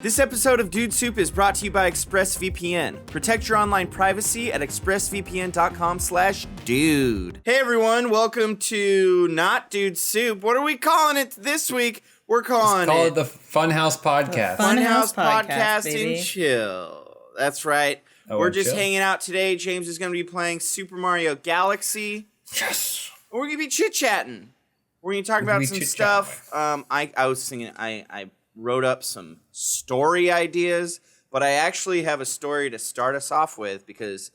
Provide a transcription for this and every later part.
This episode of Dude Soup is brought to you by ExpressVPN. Protect your online privacy at expressvpn.com/dude. Hey everyone, welcome to Not Dude Soup. What are we calling it this week? We're calling it the Funhaus Podcast. Funhaus Podcast and Chill. That's right. We're just hanging out today. James is going to be playing Super Mario Galaxy. Yes. We're going to be chit-chatting. We're going to talk about some stuff. I was thinking, I wrote up some story ideas, but I actually have a story to start us off with because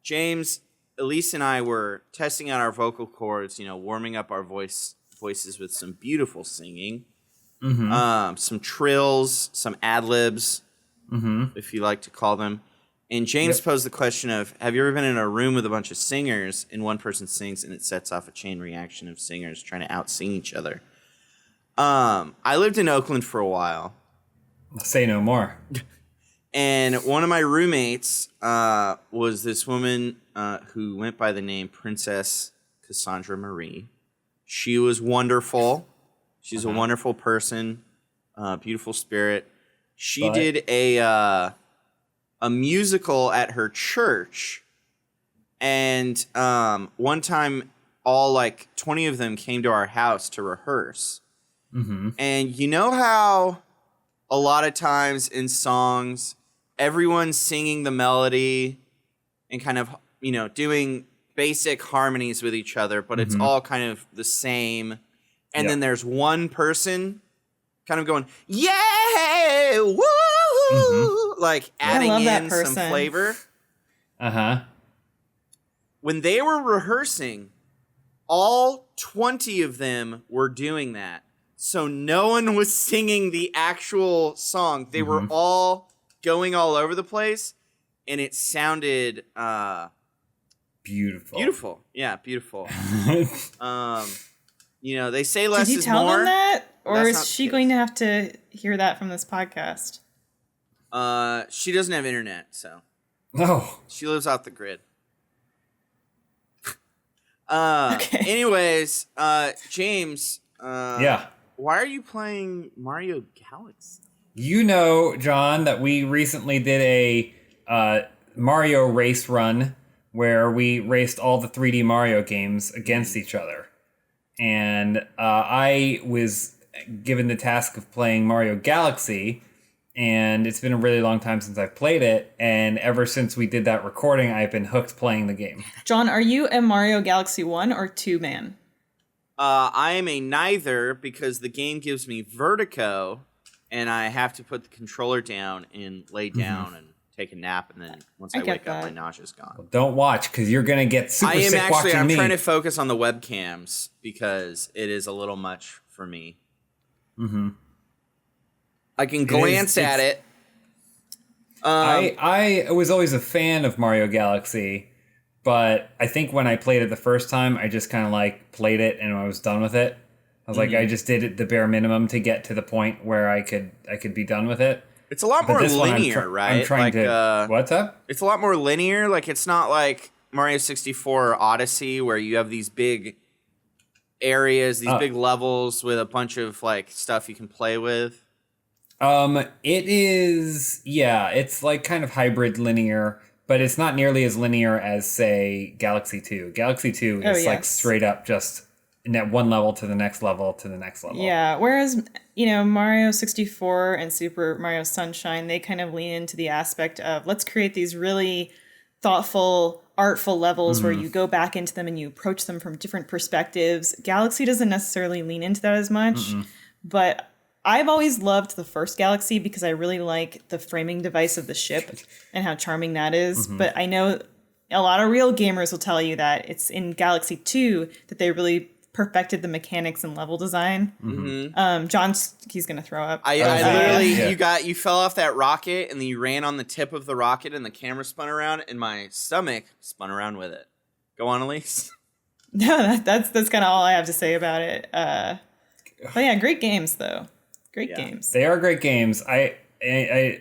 James, Elise, and I were testing out our vocal cords, warming up our voices with some beautiful singing, some trills, some ad-libs, if you like to call them. And James posed the question of, have you ever been in a room with a bunch of singers and one person sings and it sets off a chain reaction of singers trying to out-sing each other? I lived in Oakland for a while. Say no more. And one of my roommates was this woman who went by the name Princess Cassandra Marie. She was wonderful. She's a wonderful person, beautiful spirit. She did a musical at her church. And one time, all 20 of them came to our house to rehearse. And you know how a lot of times in songs, everyone's singing the melody and kind of, doing basic harmonies with each other, but it's all kind of the same. And then there's one person kind of going, yeah, woo, adding in some flavor. When they were rehearsing, all 20 of them were doing that. So no one was singing the actual song. They were all going all over the place, and it sounded beautiful. Beautiful. Yeah, beautiful. They say less is more. Did you tell them that? Or is she going to have to hear that from this podcast? She doesn't have internet, so. No. She lives off the grid. Okay. Anyways, James. Yeah. Why are you playing Mario Galaxy? You know, John, that we recently did a Mario race run where we raced all the 3D Mario games against each other. And I was given the task of playing Mario Galaxy, and it's been a really long time since I've played it. And ever since we did that recording, I've been hooked playing the game. John, are you a Mario Galaxy 1 or 2 man? I am a neither because the game gives me vertigo and I have to put the controller down and lay down and take a nap. And then once I wake up, my nausea's gone. Well, don't watch because you're going to get super sick watching me. I'm trying to focus on the webcams because it is a little much for me. I can glance at it. I was always a fan of Mario Galaxy. But I think when I played it the first time, I just kind of played it and I was done with it. I was I just did it the bare minimum to get to the point where I could be done with it. It's a lot more linear, right? I'm trying to. What's up? It's a lot more linear. It's not like Mario 64 or Odyssey where you have these big areas, these big levels with a bunch of stuff you can play with. It is, yeah. It's kind of hybrid linear. But it's not nearly as linear as, say, Galaxy 2. Galaxy 2 is straight up just in that one level to the next level to the next level. Yeah, whereas, Mario 64 and Super Mario Sunshine, they kind of lean into the aspect of let's create these really thoughtful, artful levels where you go back into them and you approach them from different perspectives. Galaxy doesn't necessarily lean into that as much, but I've always loved the first Galaxy because I really like the framing device of the ship and how charming that is. But I know a lot of real gamers will tell you that it's in Galaxy 2 that they really perfected the mechanics and level design. He's going to throw up. I literally, you fell off that rocket and then you ran on the tip of the rocket and the camera spun around and my stomach spun around with it. Go on, Elise. No, that's kind of all I have to say about it. But yeah, great games though. Great games. They are great games. I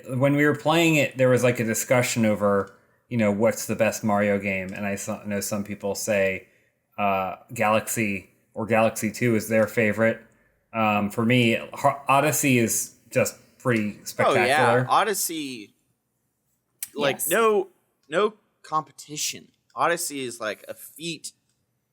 when we were playing it, there was a discussion over, what's the best Mario game, and I know some people say Galaxy or Galaxy 2 is their favorite. For me, Odyssey is just pretty Oh spectacular. yeah, Odyssey. Like Yes. no competition. Odyssey is like a feat.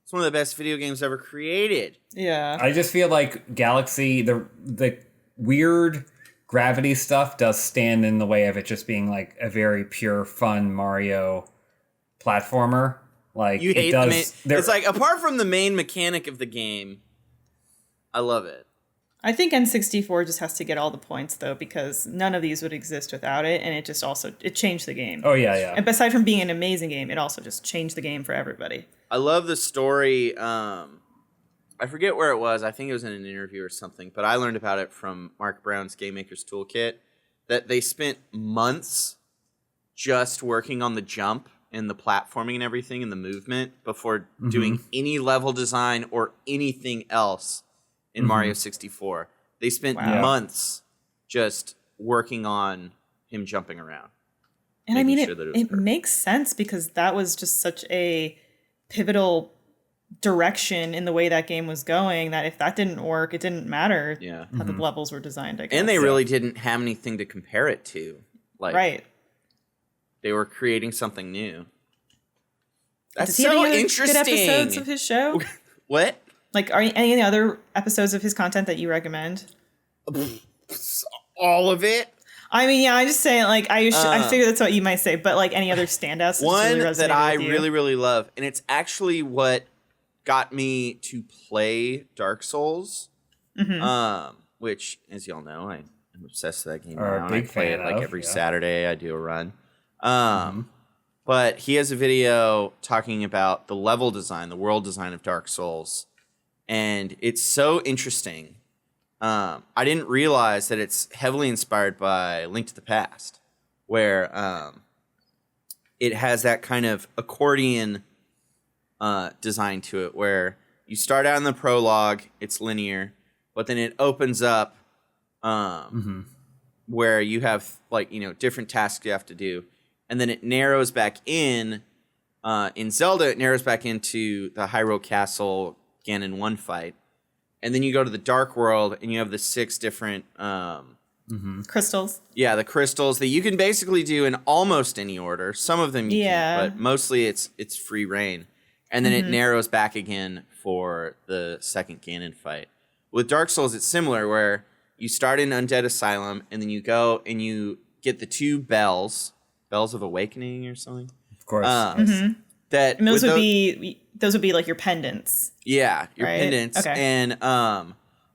It's one of the best video games ever created. Yeah. I just feel like Galaxy, the weird gravity stuff does stand in the way of it just being like a very pure, fun Mario platformer. Like You hate it does. the main. It's like apart from the main mechanic of the game, I love it. I think N64 just has to get all the points though, because none of these would exist without it, and it changed the game. Oh yeah. And aside from being an amazing game, it also just changed the game for everybody. I love the story. I forget where it was. I think it was in an interview or something, but I learned about it from Mark Brown's Game Maker's Toolkit, that they spent months just working on the jump and the platforming and everything and the movement before doing any level design or anything else in Mario 64. They spent months just working on him jumping around. And I mean, sure that it makes sense because that was just such a pivotal direction in the way that game was going that if that didn't work, it didn't matter how the levels were designed, I guess. And they really didn't have anything to compare it to. Like, right. They were creating something new. That's Does he have so any other interesting. good episodes of his show? What? Like, are any other episodes of his content that you recommend? All of it? I mean, yeah, I'm just saying, like, I figure that's what you might say, but, like, any other standouts? One really that I with you? really, really love, and it's actually what got me to play Dark Souls, which, as y'all know, I'm obsessed with that game now. And I play it, like, every Saturday. I do a run. But he has a video talking about the level design, the world design of Dark Souls, and it's so interesting. I didn't realize that it's heavily inspired by Link to the Past, where it has that kind of accordion design to it, where you start out in the prologue, it's linear, but then it opens up where you have different tasks you have to do, and then it narrows back in Zelda, it narrows back into the Hyrule Castle Ganon 1 fight. And then you go to the Dark World, and you have the 6 different crystals. Yeah, the crystals that you can basically do in almost any order. Some of them you can't, but mostly it's free reign. And then it narrows back again for the second Ganon fight. With Dark Souls, it's similar, where you start in Undead Asylum, and then you go and you get the 2 bells of awakening or something. Of course. That and those would be like your pendants. Yeah, your pendants. Okay. And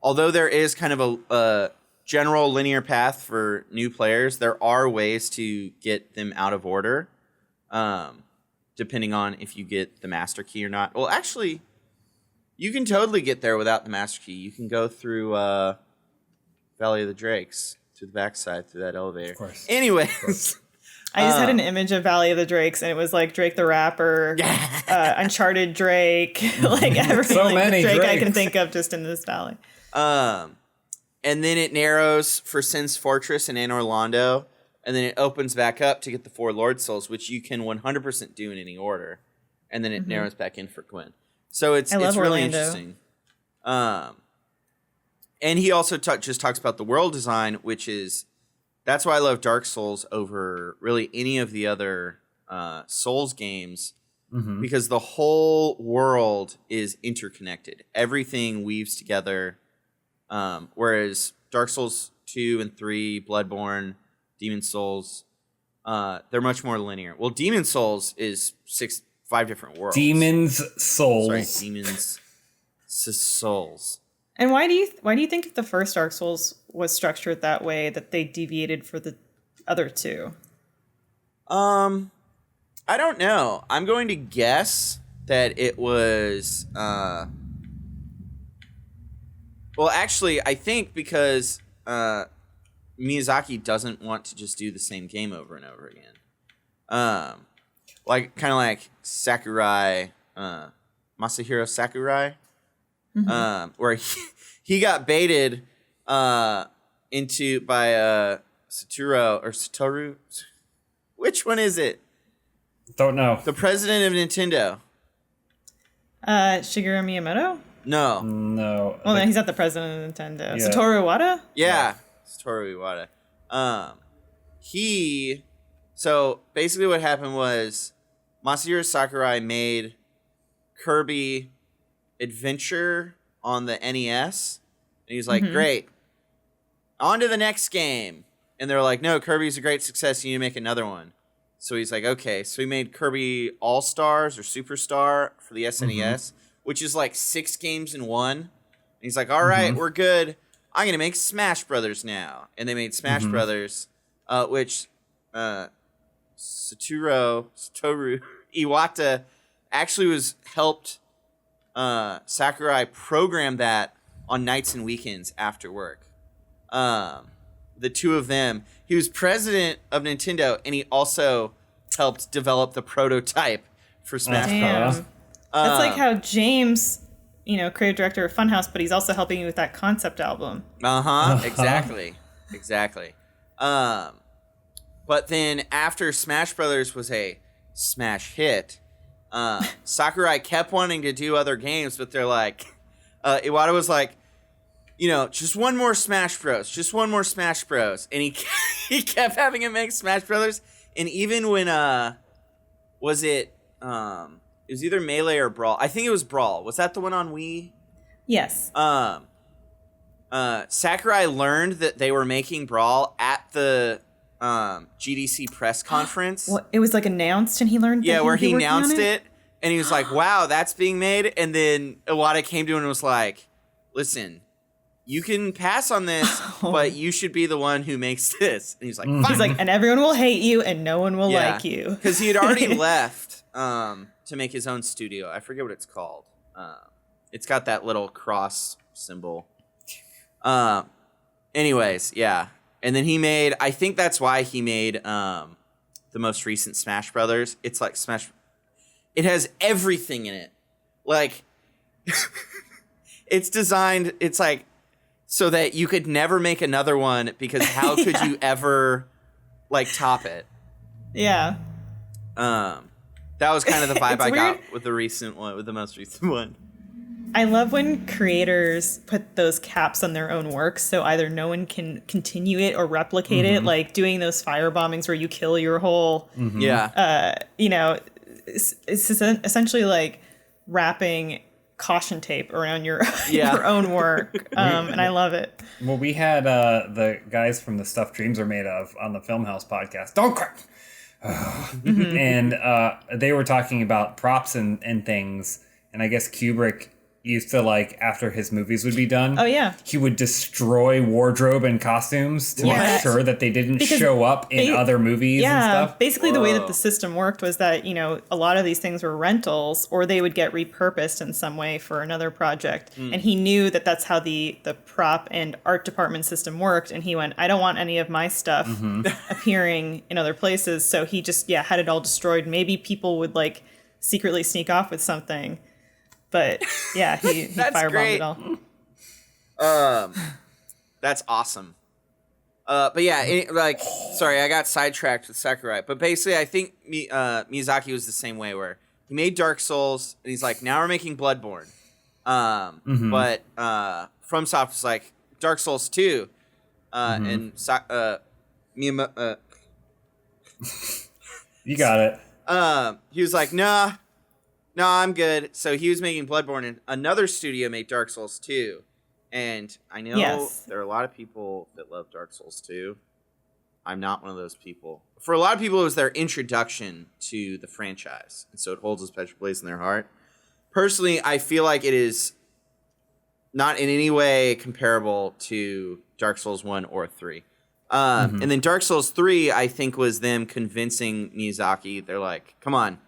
although there is kind of a general linear path for new players, there are ways to get them out of order, depending on if you get the master key or not. Well, actually, you can totally get there without the master key. You can go through Valley of the Drakes, to the backside, through that elevator. Of course. Anyways. I just had an image of Valley of the Drakes, and it was like Drake the Rapper, Uncharted Drake, like everything So like many Drake I Drakes. can think of just in this valley. And then it narrows for Sin's Fortress in Anor Londo, and then it opens back up to get the 4 Lord Souls, which you can 100% do in any order, and then it narrows back in for Gwyn. So it's really Orlando. interesting. And he also just talks about the world design, which is, that's why I love Dark Souls over really any of the other Souls games, because the whole world is interconnected. Everything weaves together, whereas Dark Souls 2 and 3, Bloodborne, Demon Souls, they're much more linear. Well, Demon Souls is 5 different worlds. Demon's Souls. Sorry, Demon's Souls. And why do you think the first Dark Souls was structured that way, that they deviated for the other 2? I don't know. I'm going to guess that it was well, actually, I think because Miyazaki doesn't want to just do the same game over and over again. Like kind of like Sakurai, Masahiro Sakurai, where he got baited into by Satoru. Which one is it? Don't know. The president of Nintendo. Shigeru Miyamoto? No. No. Well, no, he's not the president of Nintendo. Yeah. Satoru Iwata? Yeah. Satoru Iwata. So basically what happened was Masahiro Sakurai made Kirby Adventure on the NES. And he's like, great. On to the next game. And they're like, no, Kirby's a great success. You need to make another one. So he's like, okay. So he made Kirby All-Stars or Superstar for the SNES, which is like 6 games in one. And he's like, all right, we're good. I'm going to make Smash Brothers now. And they made Smash Brothers, which Satoru Iwata actually helped Sakurai program that on nights and weekends after work. The two of them. He was president of Nintendo, and he also helped develop the prototype for Smash Bros. That's like how James, creative director of Funhaus, but he's also helping you with that concept album. Exactly. But then after Smash Brothers was a smash hit, Sakurai kept wanting to do other games, but they're like, Iwata was like, just one more Smash Bros. Just one more Smash Bros. And he kept having him make Smash Brothers. And even when, was it was either Melee or Brawl. I think it was Brawl. Was that the one on Wii? Yes. Sakurai learned that they were making Brawl at the GDC press conference. Well, it was like announced and he learned that where he announced it. And he was like, wow, that's being made. And then Iwata came to him and was like, listen, you can pass on this, but you should be the one who makes this. And he's like, fine. He's like, and everyone will hate you and no one will like you. Because he had already left to make his own studio. I forget what it's called. It's got that little cross symbol. Anyways, yeah. And then I think that's why he made the most recent Smash Brothers. It's like it has everything in it. Like, it's designed, it's like, so that you could never make another one, because how could you ever like top it? Yeah. That was kind of the vibe I got with the most recent one. I love when creators put those caps on their own works, so either no one can continue it or replicate it, like doing those fire bombings where you kill your whole it's essentially like wrapping caution tape around your own work, and I love it. Well, we had the guys from the Stuff Dreams Are Made Of on the Funhaus podcast. Don't cry. And they were talking about props and things, and I guess Kubrick used to, like, after his movies would be done, he would destroy wardrobe and costumes to make sure that they didn't show up in other movies and stuff. Basically the way that the system worked was that, a lot of these things were rentals, or they would get repurposed in some way for another project. And he knew that that's how the prop and art department system worked, and he went, I don't want any of my stuff appearing in other places, so he just had it all destroyed. Maybe people would, like, secretly sneak off with something. But he firebombed it all. That's awesome. But sorry, I got sidetracked with Sakurai. But basically, I think Miyazaki was the same way, where he made Dark Souls, and he's like, now we're making Bloodborne. But FromSoft was like, Dark Souls 2. And you got it. He was like, nah. No, I'm good. So he was making Bloodborne, and another studio made Dark Souls 2. And I know there are a lot of people that love Dark Souls 2. I'm not one of those people. For a lot of people, it was their introduction to the franchise, and so it holds a special place in their heart. Personally, I feel like it is not in any way comparable to Dark Souls 1 or 3. And then Dark Souls 3, I think, was them convincing Miyazaki. They're like, come on.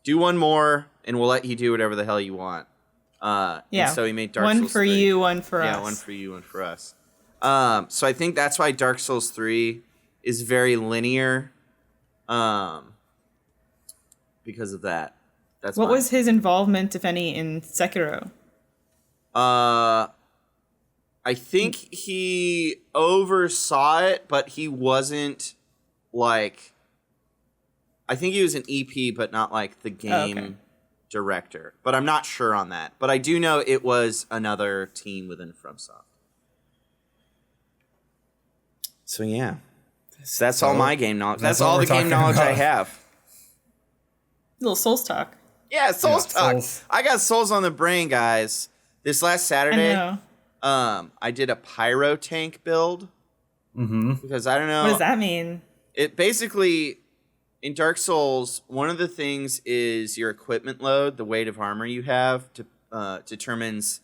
Do one more, and we'll let you do whatever the hell you want. And so he made Dark Souls 3. One for you, one for us. Yeah, one for you, one for us. So I think that's why Dark Souls 3 is very linear, because of that. What was his involvement, if any, in Sekiro? I think he oversaw it, but he wasn't, like... I think he was an EP, but not like the game director. But I'm not sure on that. But I do know it was another team within FromSoft. So yeah, so that's all my game knowledge. That's what all we're the game talking knowledge I about. have. Little Souls talk. Yeah, Souls talk. Souls. I got Souls on the brain, guys. This last I Saturday, know. I did a pyro tank build. Mm-hmm. Because I don't know. What does that mean? It basically, in Dark Souls, one of the things is your equipment load, the weight of armor you have, determines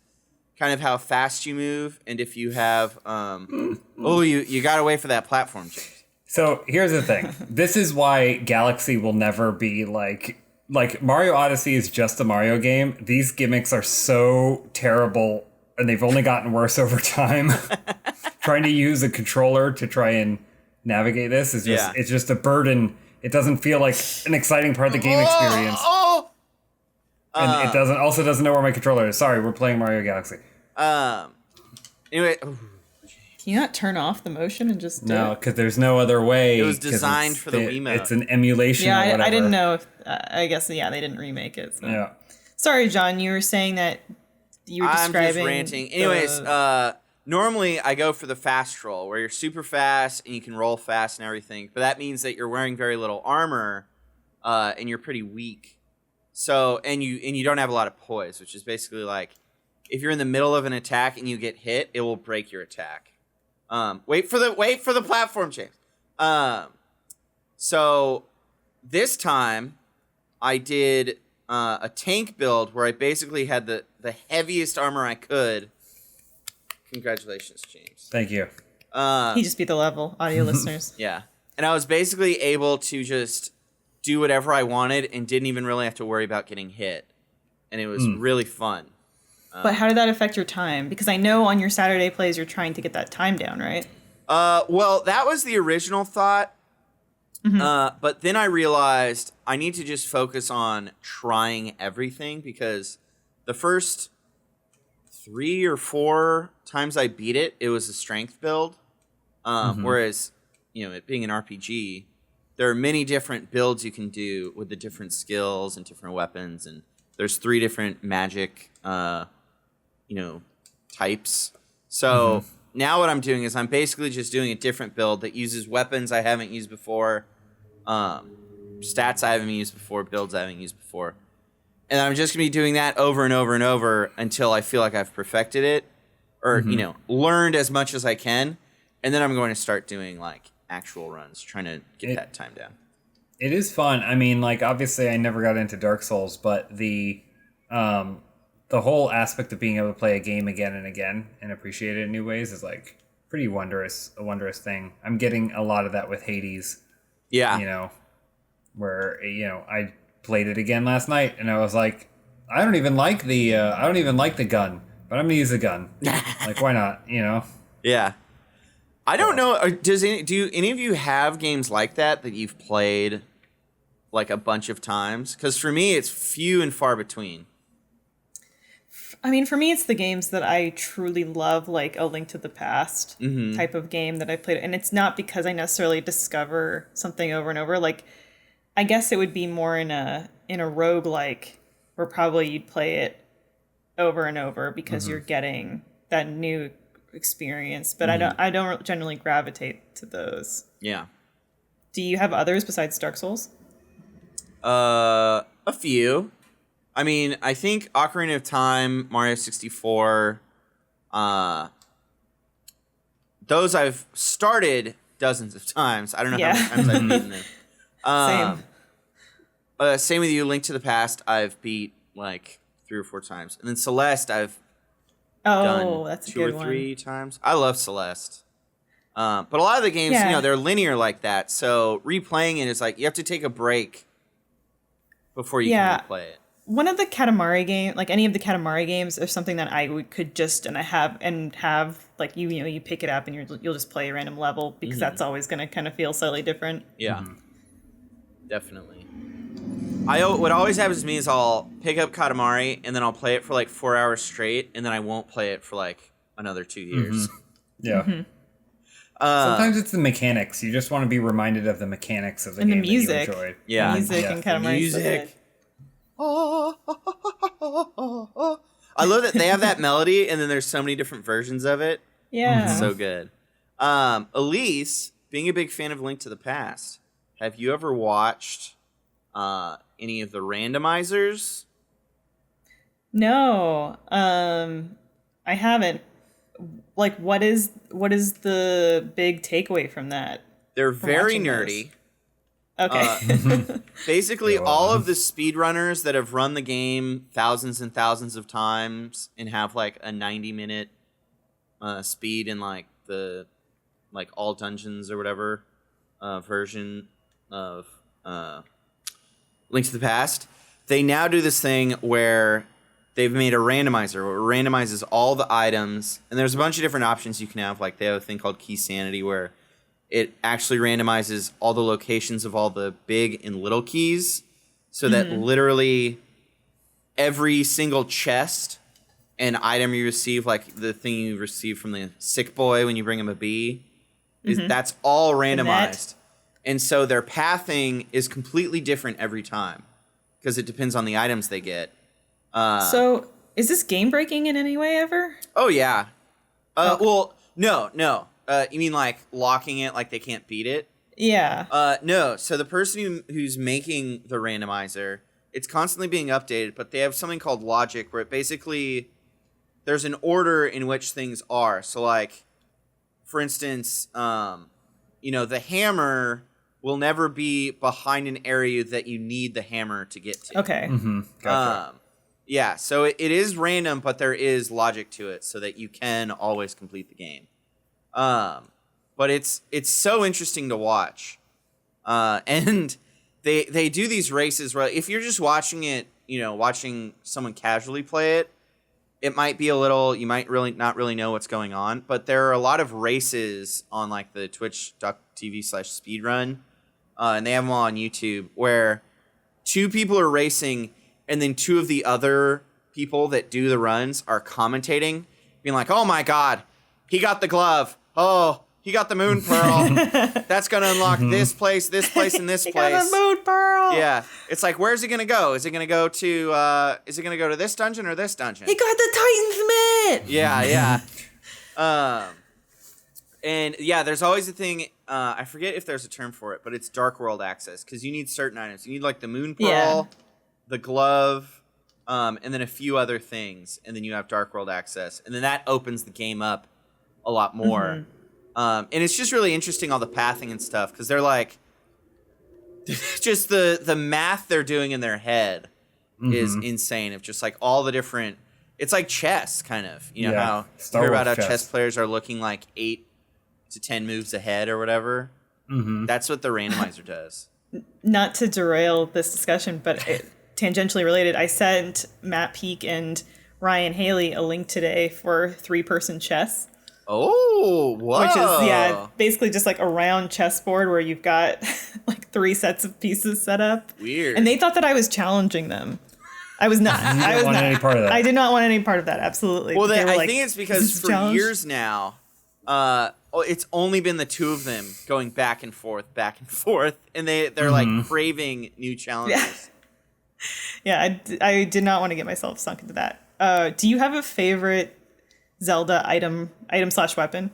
kind of how fast you move, and if you have, you gotta wait for that platform, James. So here's the thing. This is why Galaxy will never be like Mario Odyssey is just a Mario game. These gimmicks are so terrible, and they've only gotten worse over time. Trying to use a controller to try and navigate this is just it's just a burden. It doesn't feel like an exciting part of the game experience. And it doesn't know where my controller is. Sorry, we're playing Mario Galaxy. Anyway, Can you not turn off the motion and just do No, it? because there's no other way. It was designed for the Wiimote. It's an emulation. Yeah, or whatever. I didn't know if. I guess they didn't remake it. So. Yeah. Sorry, John. You were saying that you were I'm describing. just ranting. Anyways, normally I go for the fast roll, where you're super fast and you can roll fast and everything. But that means that you're wearing very little armor, and you're pretty weak. So and you don't have a lot of poise, which is basically like if you're in the middle of an attack and you get hit, it will break your attack. Wait for the platform, James. So this time I did a tank build where I basically had the heaviest armor I could. Congratulations, James. Thank you. He just beat the level, audio listeners. Yeah. And I was basically able to just do whatever I wanted and didn't even really have to worry about getting hit. And it was really fun. But how did that affect your time? Because I know on your Saturday plays you're trying to get that time down, right? Well, that was the original thought. But then I realized I need to just focus on trying everything because the first 3 or 4 times I beat it, it was a strength build. Whereas, it being an RPG, there are many different builds you can do with the different skills and different weapons. And there's 3 different magic, types. So now what I'm doing is I'm basically just doing a different build that uses weapons I haven't used before, stats I haven't used before, builds I haven't used before. And I'm just going to be doing that over and over and over until I feel like I've perfected it or, learned as much as I can. And then I'm going to start doing like actual runs, trying to get that time down. It is fun. I mean, like, obviously I never got into Dark Souls, but the whole aspect of being able to play a game again and again and appreciate it in new ways is like pretty a wondrous thing. I'm getting a lot of that with Hades. Yeah. Where, I played it again last night and I was like, I don't even like the gun, but I'm gonna use the gun. Like, why not? Yeah. I don't know. Do any of you have games like that you've played like a bunch of times? Because for me, it's few and far between. I mean, for me, it's the games that I truly love, like A Link to the Past type of game that I played. And it's not because I necessarily discover something over and over. Like, I guess it would be more in a roguelike where probably you'd play it over and over because you're getting that new experience. But I don't generally gravitate to those. Yeah. Do you have others besides Dark Souls? A few. I mean, I think Ocarina of Time, Mario 64, those I've started dozens of times. I don't know how many times I've beaten them. Same. Same with you, Link to the Past, I've beat like 3 or 4 times. And then Celeste, I've done that's a 2 or good 3 times. I love Celeste. But a lot of the games, they're linear like that. So replaying it is like you have to take a break before you can replay it. One of the Katamari game, like any of the Katamari games, is something that I could just have like you pick it up and you'll just play a random level because that's always going to kind of feel slightly different. Yeah, definitely. What always happens to me is I'll pick up Katamari and then I'll play it for like 4 hours straight and then I won't play it for like another 2 years. Yeah. Sometimes it's the mechanics. You just want to be reminded of the mechanics of the game the music. that you enjoyed. Yeah, Music and Katamari. Music. I love that they have that melody and then there's so many different versions of it. Yeah. It's so good. Elise, being a big fan of Link to the Past, have you ever watched any of the randomizers? No, I haven't. Like, what is the big takeaway from that? They're from very watching nerdy. those? Okay. Basically, Go all on. of the speedrunners that have run the game thousands and thousands of times and have like a 90-minute speed in like the all dungeons or whatever version of Link to the Past, they now do this thing where they've made a randomizer where it randomizes all the items, and there's a bunch of different options you can have. Like they have a thing called Key Sanity where it actually randomizes all the locations of all the big and little keys, so that literally every single chest and item you receive, like the thing you receive from the sick boy when you bring him a bee, that's all randomized. And so their pathing is completely different every time because it depends on the items they get. So, is this game breaking in any way ever? Oh, yeah. Well, no. You mean like locking it like they can't beat it? Yeah. No. So the person who's making the randomizer, it's constantly being updated, but they have something called logic where it basically there's an order in which things are. So like, for instance, the hammer will never be behind an area that you need the hammer to get to. Okay. Gotcha. Yeah, so it is random, but there is logic to it so that you can always complete the game. But it's so interesting to watch. And they do these races where if you're just watching it, watching someone casually play it, it might be a little, you might really not really know what's going on. But there are a lot of races on like the twitch.tv/speedrun, and they have them all on YouTube where two people are racing and then two of the other people that do the runs are commentating, being like, oh my God, he got the glove. Oh, he got the moon pearl. That's going to unlock this place, and this place. He got a moon pearl. Yeah. It's like, where's it going to go? Is it going to go to this dungeon or this dungeon? He got the Titan's Mitt. Yeah. And yeah, there's always a thing, I forget if there's a term for it, but it's dark world access because you need certain items. You need like the moon pearl, the glove, and then a few other things, and then you have dark world access, and then that opens the game up a lot more. And it's just really interesting, all the pathing and stuff, because they're like, just the math they're doing in their head is insane, of just like all the different, it's like chess kind of, how Star hear Wars about how chess. chess players are looking like 8 to 10 moves ahead or whatever. That's what the randomizer does. Not to derail this discussion, but tangentially related, I sent Matt Peak and Ryan Haley a link today for 3-person chess. Oh, whoa. Which is, basically just like a round chessboard where you've got like 3 sets of pieces set up. Weird. And they thought that I was challenging them. I was not. I was want not. any part of that. I did not want any part of that, absolutely. Well, They were I like, think it's "Is because this a for challenge?" years now, it's only been the two of them going back and forth, and they're like craving new challenges. Yeah, I did not want to get myself sunk into that. Do you have a favorite Zelda item/weapon?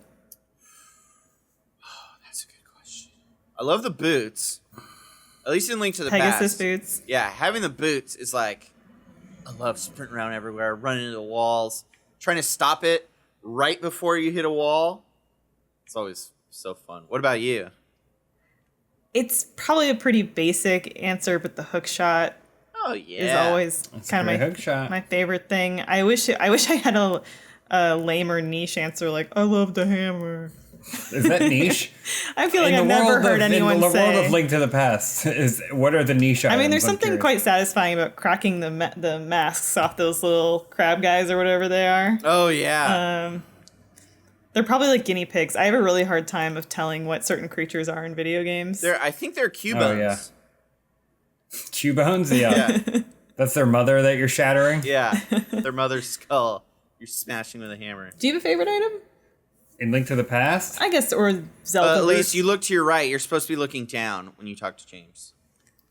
That's a good question. I love the boots. At least in Link to the Pegasus Past. boots. Yeah, having the boots is like, I love sprinting around everywhere, running into the walls, trying to stop it right before you hit a wall. It's always so fun. What about you? It's probably a pretty basic answer, but the hook shot Oh yeah, is always That's kind a of great hook shot. my favorite thing. I wish I had a lame or niche answer like I love the hammer. Is that niche? I feel like I've never heard anyone in the say. world of Link to the Past, what are the niche items? I mean, there's I'm something curious. quite satisfying about cracking the masks off those little crab guys or whatever they are. Oh yeah. They're probably like guinea pigs. I have a really hard time of telling what certain creatures are in video games. I think they're Cubans. Oh, yeah. Q-bones? Yeah. Yeah. That's their mother that you're shattering? Yeah. Their mother's skull. You're smashing with a hammer. Do you have a favorite item? In Link to the Past? I guess, or Zelda. At least you look to your right. You're supposed to be looking down when you talk to James.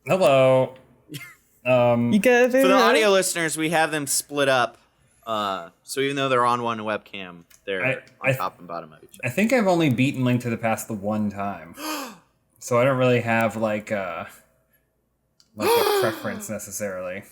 Hello. You got a favorite For the item? audio listeners, we have them split up So even though they're on one webcam, they're on top and bottom of each other. I think I've only beaten Link to the Past the one time. So I don't really have like a preference necessarily.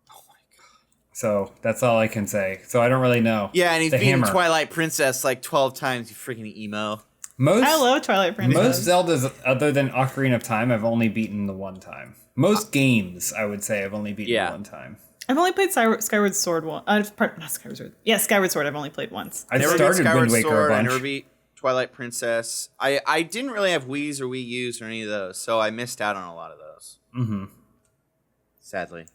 Oh my god. So that's all I can say. So I don't really know. Yeah, and he's The beaten hammer. Twilight Princess like 12 times, you freaking emo. I love Twilight Princess. Most Zeldas, other than Ocarina of Time, I've only beaten the one time. Most games, I would say, I've only beaten the one time. I've only played Skyward Sword once. Not Skyward Sword. Yeah, Skyward Sword I've only played once. I never started beat Skyward Wind Waker Sword, a I bunch. never beat Twilight Princess. I didn't really have Wii's or Wii U's or any of those, so I missed out on a lot of those. Mm-hmm. Sadly.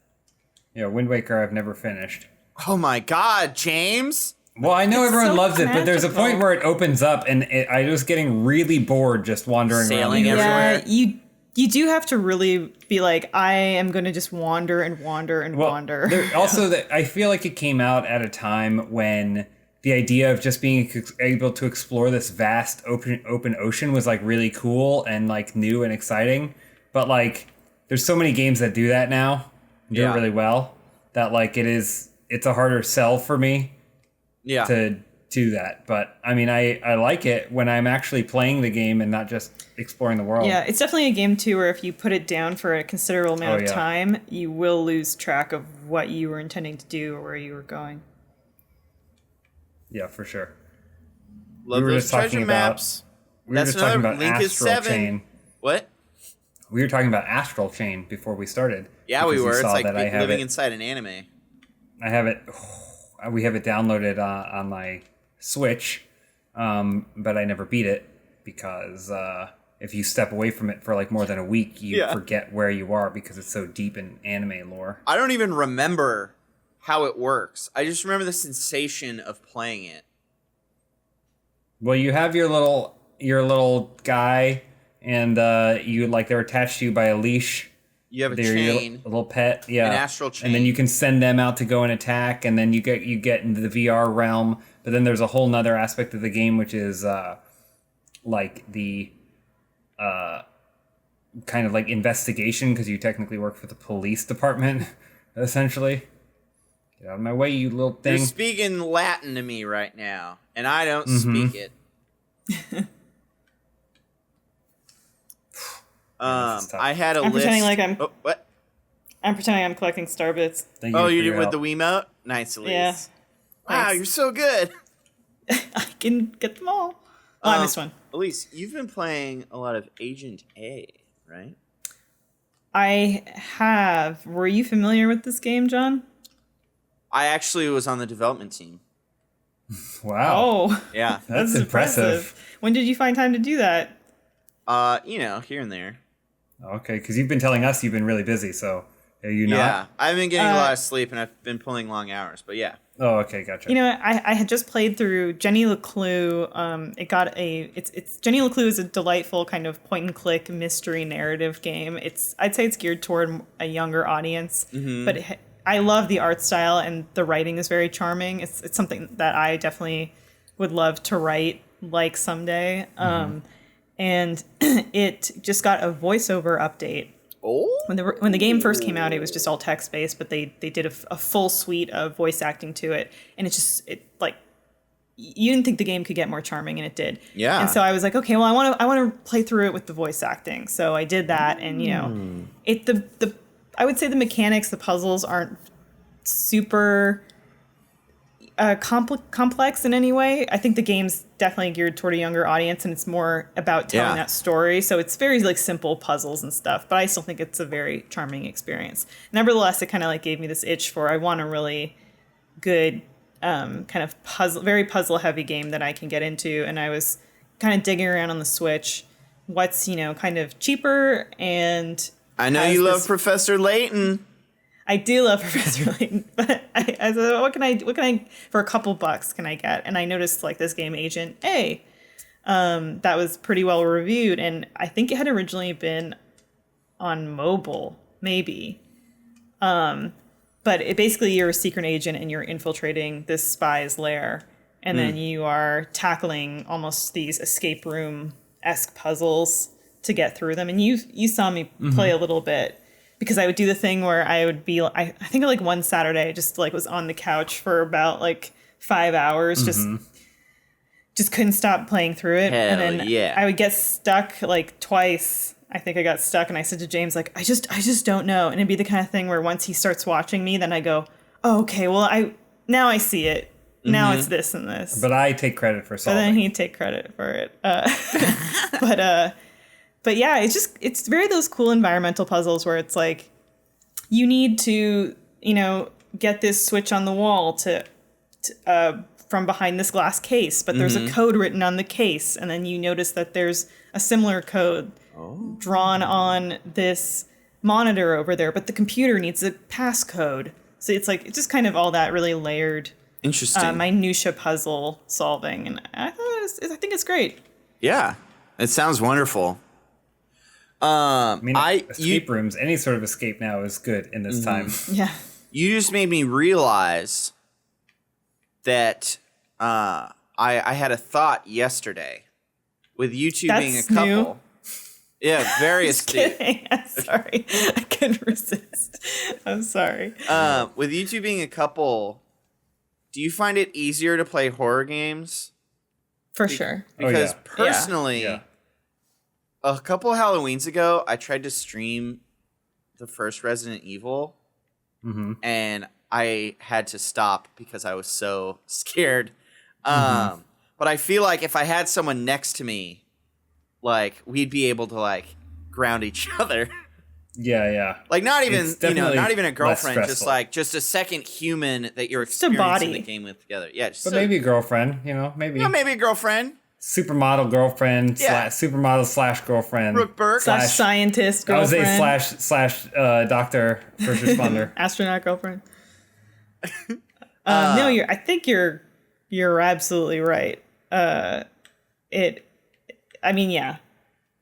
Yeah, Wind Waker I've never finished. Oh my god, James! Well, I know It's everyone so loves it, but there's a magical. point where it opens up, and I was getting really bored just wandering Sailing around. everywhere. Yeah, you do have to really be like, I am going to just wander and wander and wander. Also, I feel like it came out at a time when the idea of just being able to explore this vast open ocean was like really cool and like new and exciting. But like, there's so many games that do that now, and do it really well, that like it's a harder sell for me. Yeah. To do that. But I mean, I like it when I'm actually playing the game and not just exploring the world. Yeah, it's definitely a game too where if you put it down for a considerable amount of time, you will lose track of what you were intending to do or where you were going. Yeah, for sure. Love those treasure maps. We were just talking about Link is Astral 7. Chain. What? We were talking about Astral Chain before we started. Yeah, we because you were. It's saw like that I have living it. inside an anime. I have it. We have it downloaded on my Switch, but I never beat it because if you step away from it for like more than a week, you forget where you are because it's so deep in anime lore. I don't even remember how it works. I just remember the sensation of playing it. Well, you have your little guy, and they're attached to you by a leash. You have a They're chain. your little pet, yeah. An astral chain. And then you can send them out to go and attack, and then you get into the VR realm. But then there's a whole nother aspect of the game, which is like the kind of like investigation, because you technically work for the police department, essentially. Get out of my way, you little thing. You're speaking Latin to me right now, and I don't speak it. I had a I'm list. pretending like I'm. Oh, what? I'm pretending I'm collecting star bits. Thank Oh, for you your did with help. the Wiimote? Nice, Elise. Yeah. Wow, Thanks. you're so good. I can get them all. Oh, I missed one. Elise, you've been playing a lot of Agent A, right? I have. Were you familiar with this game, John? I actually was on the development team. Wow. Oh, Yeah. That's impressive. When did you find time to do that? Here and there. Okay, because you've been telling us you've been really busy, so are you not? Yeah, I've been getting a lot of sleep, and I've been pulling long hours, but yeah. Oh, okay, gotcha. You know, I had just played through Jenny LeClue. It's Jenny LeClue is a delightful kind of point and click mystery narrative game. I'd say it's geared toward a younger audience, but I love the art style and the writing is very charming. It's something that I definitely would love to write like someday. And it just got a voiceover update. Oh? When the game first came out, it was just all text based, but they did a full suite of voice acting to it, and you didn't think the game could get more charming, and it did. Yeah. And so I was like, okay, well, I want to play through it with the voice acting, so I did that, and I would say the mechanics, the puzzles aren't super complex in any way. I think the game's definitely geared toward a younger audience, and it's more about telling that story. So it's very like simple puzzles and stuff, but I still think it's a very charming experience. Nevertheless, it kind of like gave me this itch for I want a really good kind of very puzzle heavy game that I can get into, and I was kind of digging around on the Switch. What's kind of cheaper, and I know you love Professor Layton. I do love Professor Layton, but I said, what can I for a couple bucks can I get? And I noticed like this game Agent A, that was pretty well reviewed, and I think it had originally been on mobile, maybe. But basically you're a secret agent and you're infiltrating this spy's lair, and then you are tackling almost these escape room-esque puzzles to get through them. And you saw me play a little bit. because I would do the thing where I would be, I think like one Saturday, I just like was on the couch for about like 5 hours, just couldn't stop playing through it. Hell and then yeah. I would get stuck like twice. I think I got stuck and I said to James, like, I just don't know. And it'd be the kind of thing where once he starts watching me, then I go, oh, okay, well, now I see it. Now it's this and this. But I take credit for solving. But then he'd take credit for it. But yeah, it's very those cool environmental puzzles where it's like, you need to, get this switch on the wall to from behind this glass case, but there's a code written on the case, and then you notice that there's a similar code drawn on this monitor over there, but the computer needs a passcode. So it's like, it's just kind of all that really layered, Interesting. minutia puzzle solving, and I think it's great. Yeah, it sounds wonderful. I mean, escape rooms, any sort of escape now is good in this time. Yeah. You just made me realize that I had a thought yesterday with you two being a That's couple. new. Yeah, very Just astute. kidding. I'm sorry. I couldn't resist. I'm sorry. With you two being a couple, do you find it easier to play horror games? For sure. Because Oh, yeah. personally, Yeah. a couple Halloweens ago, I tried to stream the first Resident Evil, and I had to stop because I was so scared. But I feel like if I had someone next to me, like, we'd be able to, like, ground each other. Yeah. Like, not even, It's definitely not even a girlfriend, less just stressful. like, just a second human that you're a experiencing body. the game with together. Yeah, just But maybe a girlfriend, maybe. maybe a girlfriend. Supermodel girlfriend, Yeah. supermodel / girlfriend. Brooke Burke. Slash scientist I was girlfriend. a slash doctor, first responder. Astronaut girlfriend. No, I think you're absolutely right.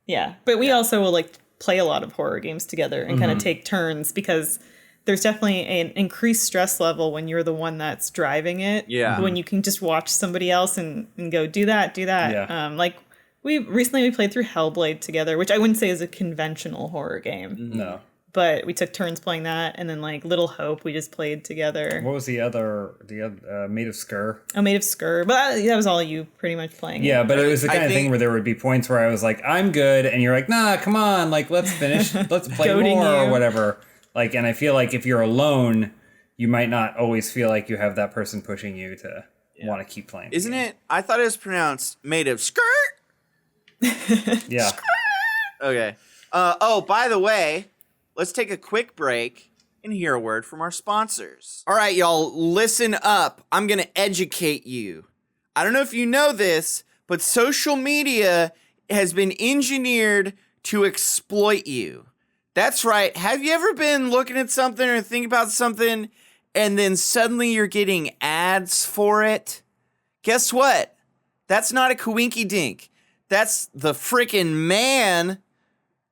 Yeah. But we also will like play a lot of horror games together and kind of take turns, because there's definitely an increased stress level when you're the one that's driving it. Yeah. When you can just watch somebody else and go, do that. Yeah. Like we played through Hellblade together, which I wouldn't say is a conventional horror game, No. but we took turns playing that. And then like Little Hope, we just played together. What was the other Made of Skur? Oh, Made of Skur. But that was all you pretty much playing. Yeah, but it was the I kind of think- thing where there would be points where I was like, I'm good, and you're like, nah, come on, like, let's finish, let's play Goading more or you. whatever. Like, and I feel like if you're alone, you might not always feel like you have that person pushing you to want to keep playing. Isn't it? I thought it was pronounced made of skirt. Yeah. Okay. By the way, let's take a quick break and hear a word from our sponsors. All right, y'all, listen up. I'm going to educate you. I don't know if you know this, but social media has been engineered to exploit you. That's right. Have you ever been looking at something or thinking about something and then suddenly you're getting ads for it? Guess what? That's not a coinky dink. That's the frickin' man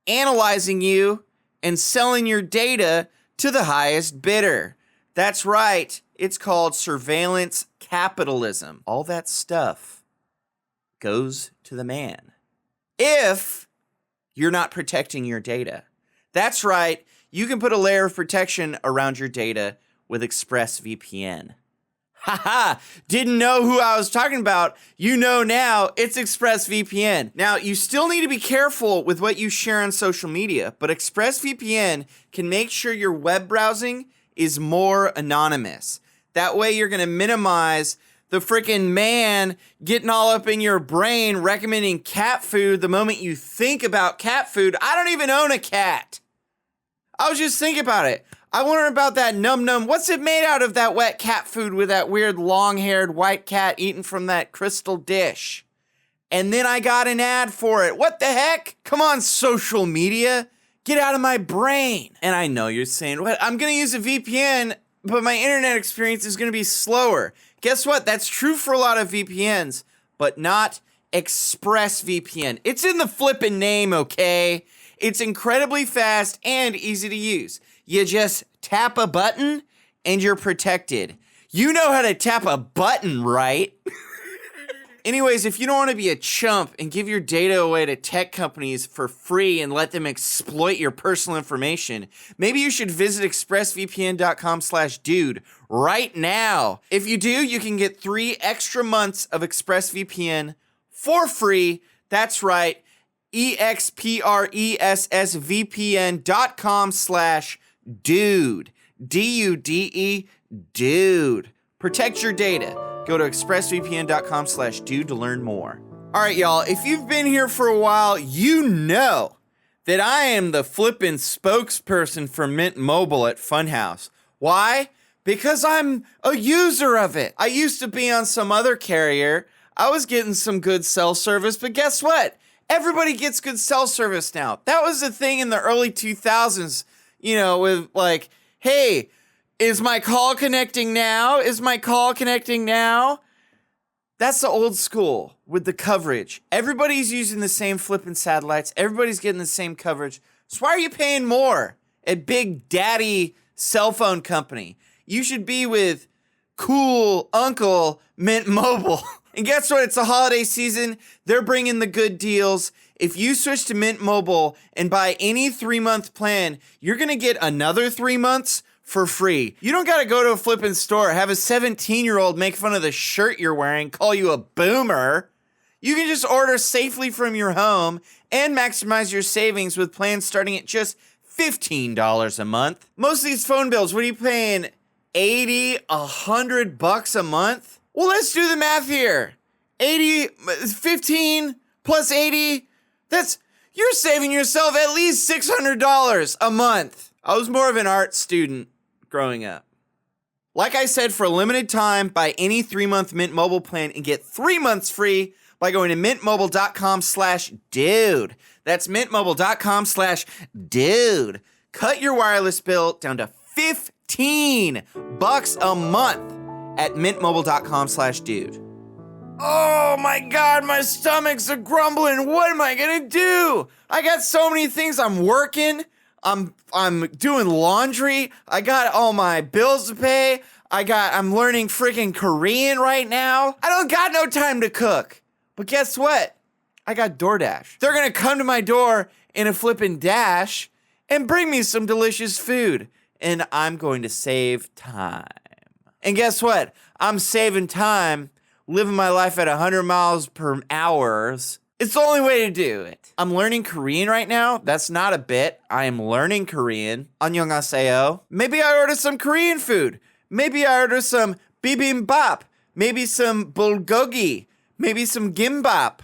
analyzing you and selling your data to the highest bidder. That's right. It's called surveillance capitalism. All that stuff goes to the man if you're not protecting your data. That's right. You can put a layer of protection around your data with ExpressVPN. Haha, didn't know who I was talking about. You know now, it's ExpressVPN. Now, you still need to be careful with what you share on social media, but ExpressVPN can make sure your web browsing is more anonymous. That way you're going to minimize the freaking man getting all up in your brain recommending cat food the moment you think about cat food. I don't even own a cat. I was just thinking about it. I wonder about that num-num. What's it made out of, that wet cat food with that weird long-haired white cat eating from that crystal dish? And then I got an ad for it. What the heck? Come on, social media. Get out of my brain. And I know you're saying, what? I'm going to use a VPN, but my internet experience is going to be slower. Guess what? That's true for a lot of VPNs, but not ExpressVPN. It's in the flippin' name, okay? It's incredibly fast and easy to use. You just tap a button and you're protected. You know how to tap a button, right? Anyways, if you don't want to be a chump and give your data away to tech companies for free and let them exploit your personal information, maybe you should visit expressvpn.com/dude right now. If you do, you can get 3 extra months of ExpressVPN for free. That's right. expressvpn.com/dude. DUDE, dude. Protect your data. Go to expressvpn.com/dude to learn more. All right, y'all, if you've been here for a while, you know that I am the flippin' spokesperson for Mint Mobile at Funhaus. Why? Because I'm a user of it. I used to be on some other carrier. I was getting some good cell service, but guess what? Everybody gets good cell service now. That was the thing in the early 2000s, you know, with like, hey, is my call connecting now? Is my call connecting now? That's the old school with the coverage. Everybody's using the same flipping satellites. Everybody's getting the same coverage. So why are you paying more at Big Daddy cell phone company? You should be with cool Uncle Mint Mobile. And guess what? It's the holiday season. They're bringing the good deals. If you switch to Mint Mobile and buy any 3-month plan, you're going to get another 3 months for free. You don't got to go to a flipping store, have a 17-year-old make fun of the shirt you're wearing, call you a boomer. You can just order safely from your home and maximize your savings with plans starting at just $15 a month. Most of these phone bills, what are you paying? 80, $100 a month? Well, let's do the math here. 15 plus 80, you're saving yourself at least $600 a month. I was more of an art student growing up. Like I said, for a limited time, buy any 3-month Mint Mobile plan and get 3 months free by going to mintmobile.com/dude. That's mintmobile.com/dude. Cut your wireless bill down to $15 a month at mintmobile.com/dude. Oh my God, my stomach's a grumbling. What am I gonna do? I got so many things. I'm working. I'm doing laundry. I got all my bills to pay. I'm learning freaking Korean right now. I don't got no time to cook. But guess what? I got DoorDash. They're gonna come to my door in a flippin' dash and bring me some delicious food. And I'm going to save time. And guess what? I'm saving time, living my life at 100 miles per hour. It's the only way to do it. I'm learning Korean right now. That's not a bit. I am learning Korean. Annyeonghaseyo. Maybe I order some Korean food. Maybe I order some bibimbap. Maybe some bulgogi. Maybe some gimbap.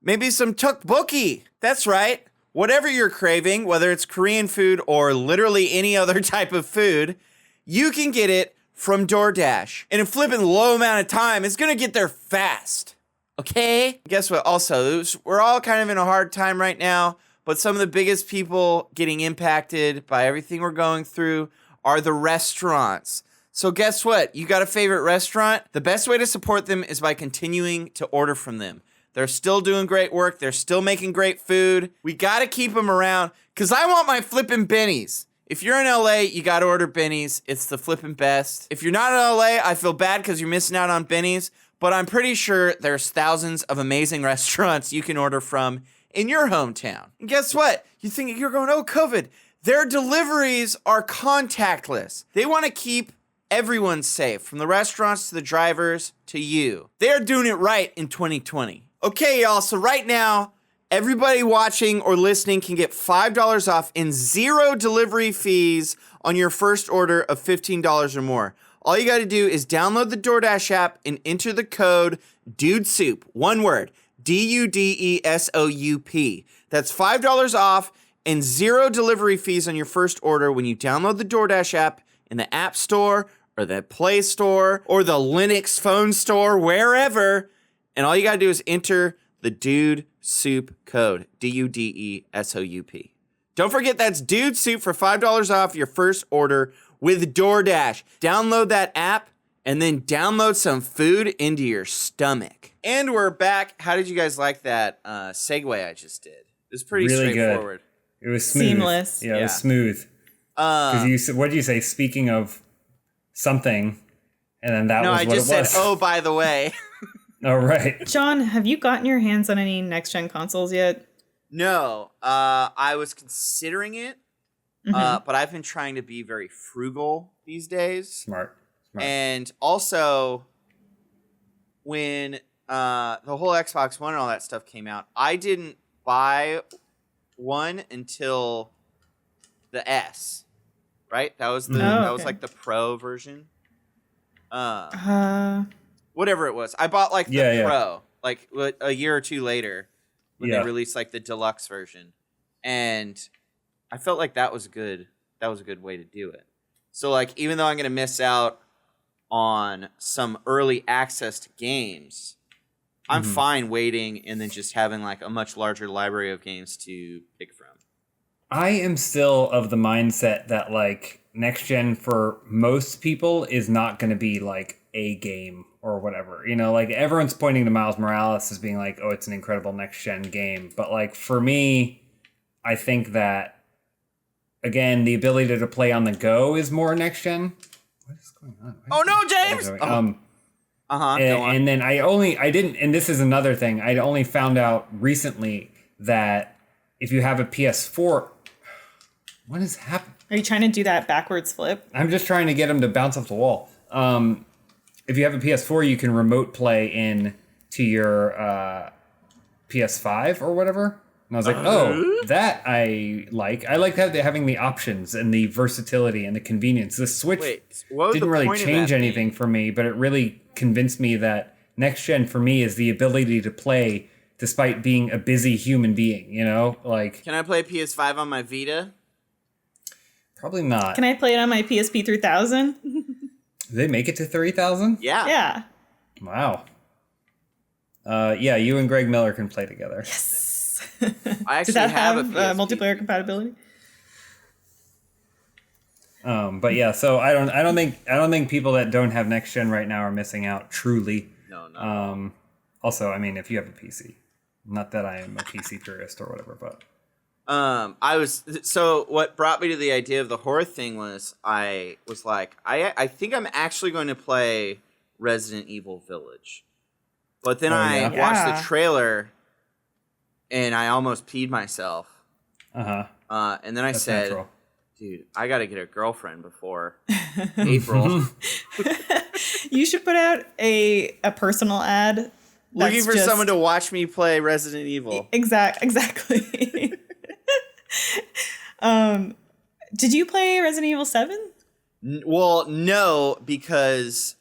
Maybe some tteokbokki. That's right. Whatever you're craving, whether it's Korean food or literally any other type of food, you can get it from DoorDash. In a flippin' low amount of time, it's gonna get there fast. Okay? Guess what? Also, we're all kind of in a hard time right now, but some of the biggest people getting impacted by everything we're going through are the restaurants. So guess what? You got a favorite restaurant? The best way to support them is by continuing to order from them. They're still doing great work. They're still making great food. We got to keep them around because I want my flippin' bennies. If you're in LA, you got to order bennies. It's the flippin' best. If you're not in LA, I feel bad because you're missing out on bennies. But I'm pretty sure there's thousands of amazing restaurants you can order from in your hometown. And guess what? You're going, oh, COVID. Their deliveries are contactless. They want to keep everyone safe, from the restaurants to the drivers to you. They're doing it right in 2020. Okay, y'all. So right now, everybody watching or listening can get $5 off and 0 delivery fees on your first order of $15 or more. All you got to do is download the DoorDash app and enter the code DUDESOUP. One word, DUDESOUP. That's $5 off and 0 delivery fees on your first order when you download the DoorDash app in the App Store or the Play Store or the Linux phone store, wherever. And all you got to do is enter the DUDESOUP code, DUDESOUP. Don't forget that's DUDESOUP for $5 off your first order with DoorDash. Download that app and then download some food into your stomach. And we're back. How did you guys like that segue I just did? It was pretty really straightforward. Good. It was smooth. Seamless. Yeah, it was smooth. Because what did you say? Speaking of something, and then that was what it was. I just said, oh, by the way. All right. John, have you gotten your hands on any next-gen consoles yet? No, I was considering it, but I've been trying to be very frugal these days. Smart. And also, when the whole Xbox One and all that stuff came out, I didn't buy one until the S. Right? That was that was like the Pro version. Whatever it was, I bought like the Pro like a year or two later when they released like the deluxe version, and I felt like that was good. That was a good way to do it. So like, even though I'm gonna miss out on some early access to games, I'm fine waiting and then just having like a much larger library of games to pick from. I am still of the mindset that like next gen for most people is not going to be like a game or whatever. You know, like everyone's pointing to Miles Morales as being like, oh, it's an incredible next gen game. But like for me, I think that again, the ability to play on the go is more next gen. What is going on? Oh no, James! And then I didn't, and this is another thing. I only found out recently that if you have a PS4, what is happening? Are you trying to do that backwards flip? I'm just trying to get him to bounce off the wall. If you have a PS4, you can remote play in to your PS5 or whatever. And I was like, oh, that I like. I like having the options and the versatility and the convenience. The Switch didn't really change anything for me, but it really convinced me that next gen for me is the ability to play despite being a busy human being, you know? Like, can I play PS5 on my Vita? Probably not. Can I play it on my PSP 3000? Did they make it to 3000? Yeah. Yeah. Wow. Yeah, you and Greg Miller can play together. Yes. I actually Does that have a PSP. multiplayer compatibility? But yeah, so I don't think people that don't have next gen right now are missing out truly. No. Also, I mean, if you have a PC, not that I am a PC purist or whatever, but what brought me to the idea of the horror thing was I was like, I think I'm actually going to play Resident Evil Village. But then I watched the trailer and I almost peed myself. And then I said, natural. Dude, I got to get a girlfriend before April. You should put out a personal ad. Looking for someone to watch me play Resident Evil. Exactly. Did you play Resident Evil 7? Well, no, because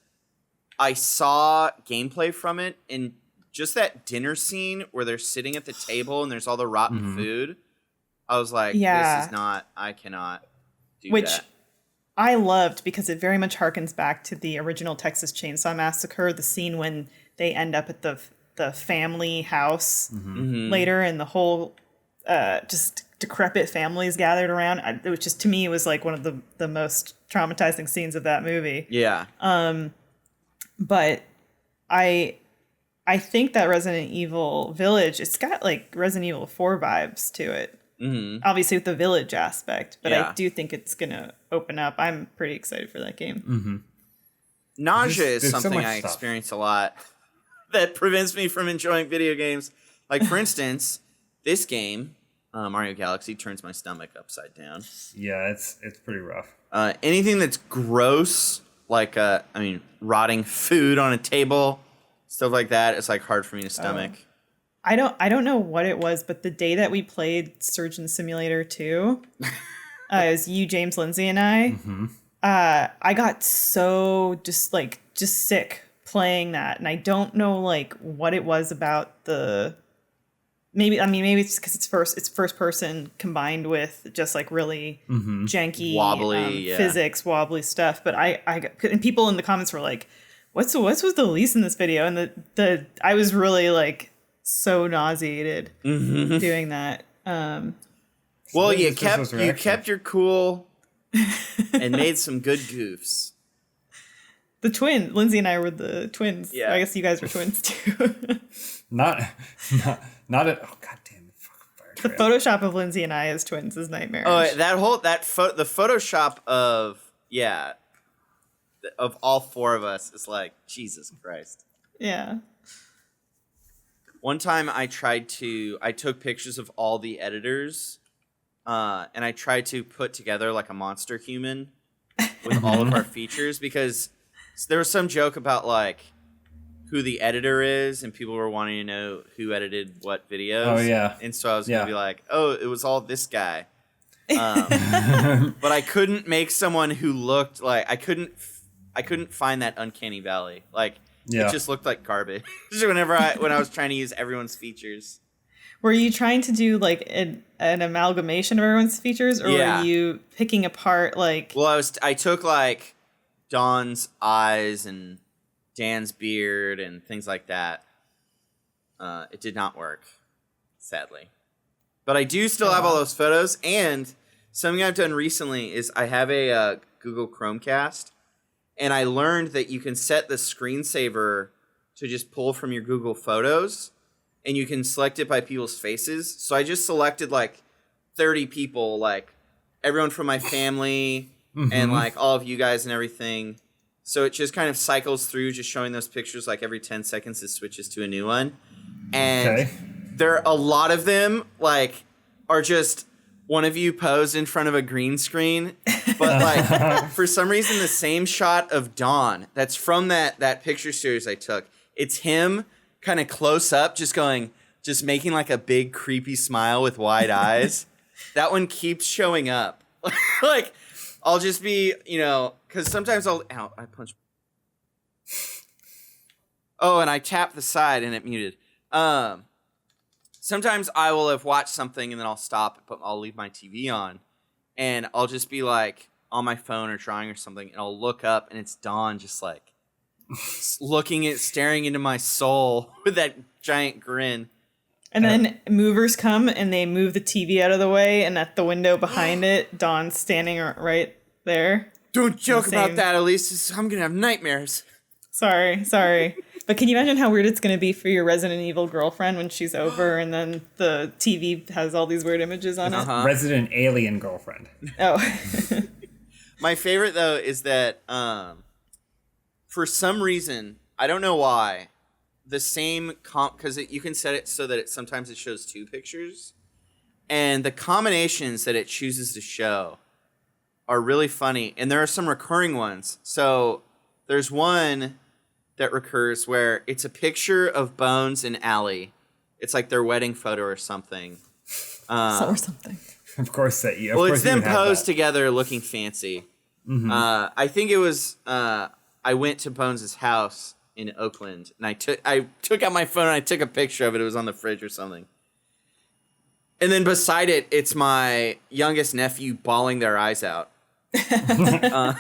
I saw gameplay from it, and just that dinner scene where they're sitting at the table and there's all the rotten food. I was like, this is not, I cannot do that. I loved because it very much harkens back to the original Texas Chainsaw Massacre, the scene when they end up at the family house later, and the whole just decrepit families gathered around. Which just, to me, it was like one of the most traumatizing scenes of that movie. Yeah. But I think that Resident Evil Village, it's got like Resident Evil 4 vibes to it. Obviously with the village aspect, but I do think it's gonna open up. I'm pretty excited for that game. Nausea is something I experience a lot that prevents me from enjoying video games. Like, for instance, this game, Mario Galaxy, turns my stomach upside down. Yeah, it's pretty rough. Anything that's gross, like rotting food on a table, stuff like that, it's like hard for me to stomach. I don't know what it was, but the day that we played Surgeon Simulator 2, it was you, James, Lindsay, and I got so just sick playing that, and I don't know like what it was about the. Maybe it's because it's first person combined with just like really janky, wobbly physics, wobbly stuff. But and people in the comments were like, "What's with the lease in this video?" And I was really like so nauseated doing that. Well, you kept your cool and made some good goofs. The twin, Lindsay and I were the twins. Yeah. I guess you guys were twins too. Not at. Oh, god damn it! The Photoshop of Lindsay and I as twins is nightmarish. Oh, the Photoshop of all four of us is like Jesus Christ. Yeah. One time I took pictures of all the editors, and I tried to put together like a monster human with all of our features, because there was some joke about like who the editor is, and people were wanting to know who edited what videos. Oh, yeah. And so I was going to be like, oh, it was all this guy. But I couldn't make someone who looked like, I couldn't find that uncanny valley. Like, it just looked like garbage when I was trying to use everyone's features. Were you trying to do like an amalgamation of everyone's features, or were you picking apart like? Well, I took like Dawn's eyes and Dan's beard and things like that. It did not work, sadly. But I do still have all those photos, and something I've done recently is I have a Google Chromecast, and I learned that you can set the screensaver to just pull from your Google Photos, and you can select it by people's faces. So I just selected like 30 people, like everyone from my family and like all of you guys and everything. So it just kind of cycles through, just showing those pictures like every 10 seconds it switches to a new one. And a lot of them like are just one of you posed in front of a green screen, but like for some reason the same shot of Dawn that's from that picture series I took, it's him kind of close up, just making like a big creepy smile with wide eyes. That one keeps showing up. Like I'll just be, because sometimes I punch. Oh, and I tapped the side and it muted. Sometimes I will have watched something and then I'll stop, but I'll leave my TV on, and I'll just be like on my phone or drawing or something, and I'll look up and it's Dawn, just like staring into my soul with that giant grin. And then movers come and they move the TV out of the way, and at the window behind it, Dawn's standing right there. Don't joke about that, Elise. I'm gonna have nightmares. Sorry. But can you imagine how weird it's going to be for your Resident Evil girlfriend when she's over and then the TV has all these weird images on it? Resident Alien girlfriend. Oh. My favorite, though, is that for some reason, I don't know why, the same because you can set it so that sometimes it shows two pictures, and the combinations that it chooses to show are really funny, and there are some recurring ones. So there's one that recurs where it's a picture of Bones and Allie. It's like their wedding photo or something. Or something. Of course that you. Well, it's them posed together looking fancy. Mm-hmm. I think it was. I went to Bones' house in Oakland, and I took out my phone and I took a picture of it. It was on the fridge or something. And then beside it, it's my youngest nephew bawling their eyes out. And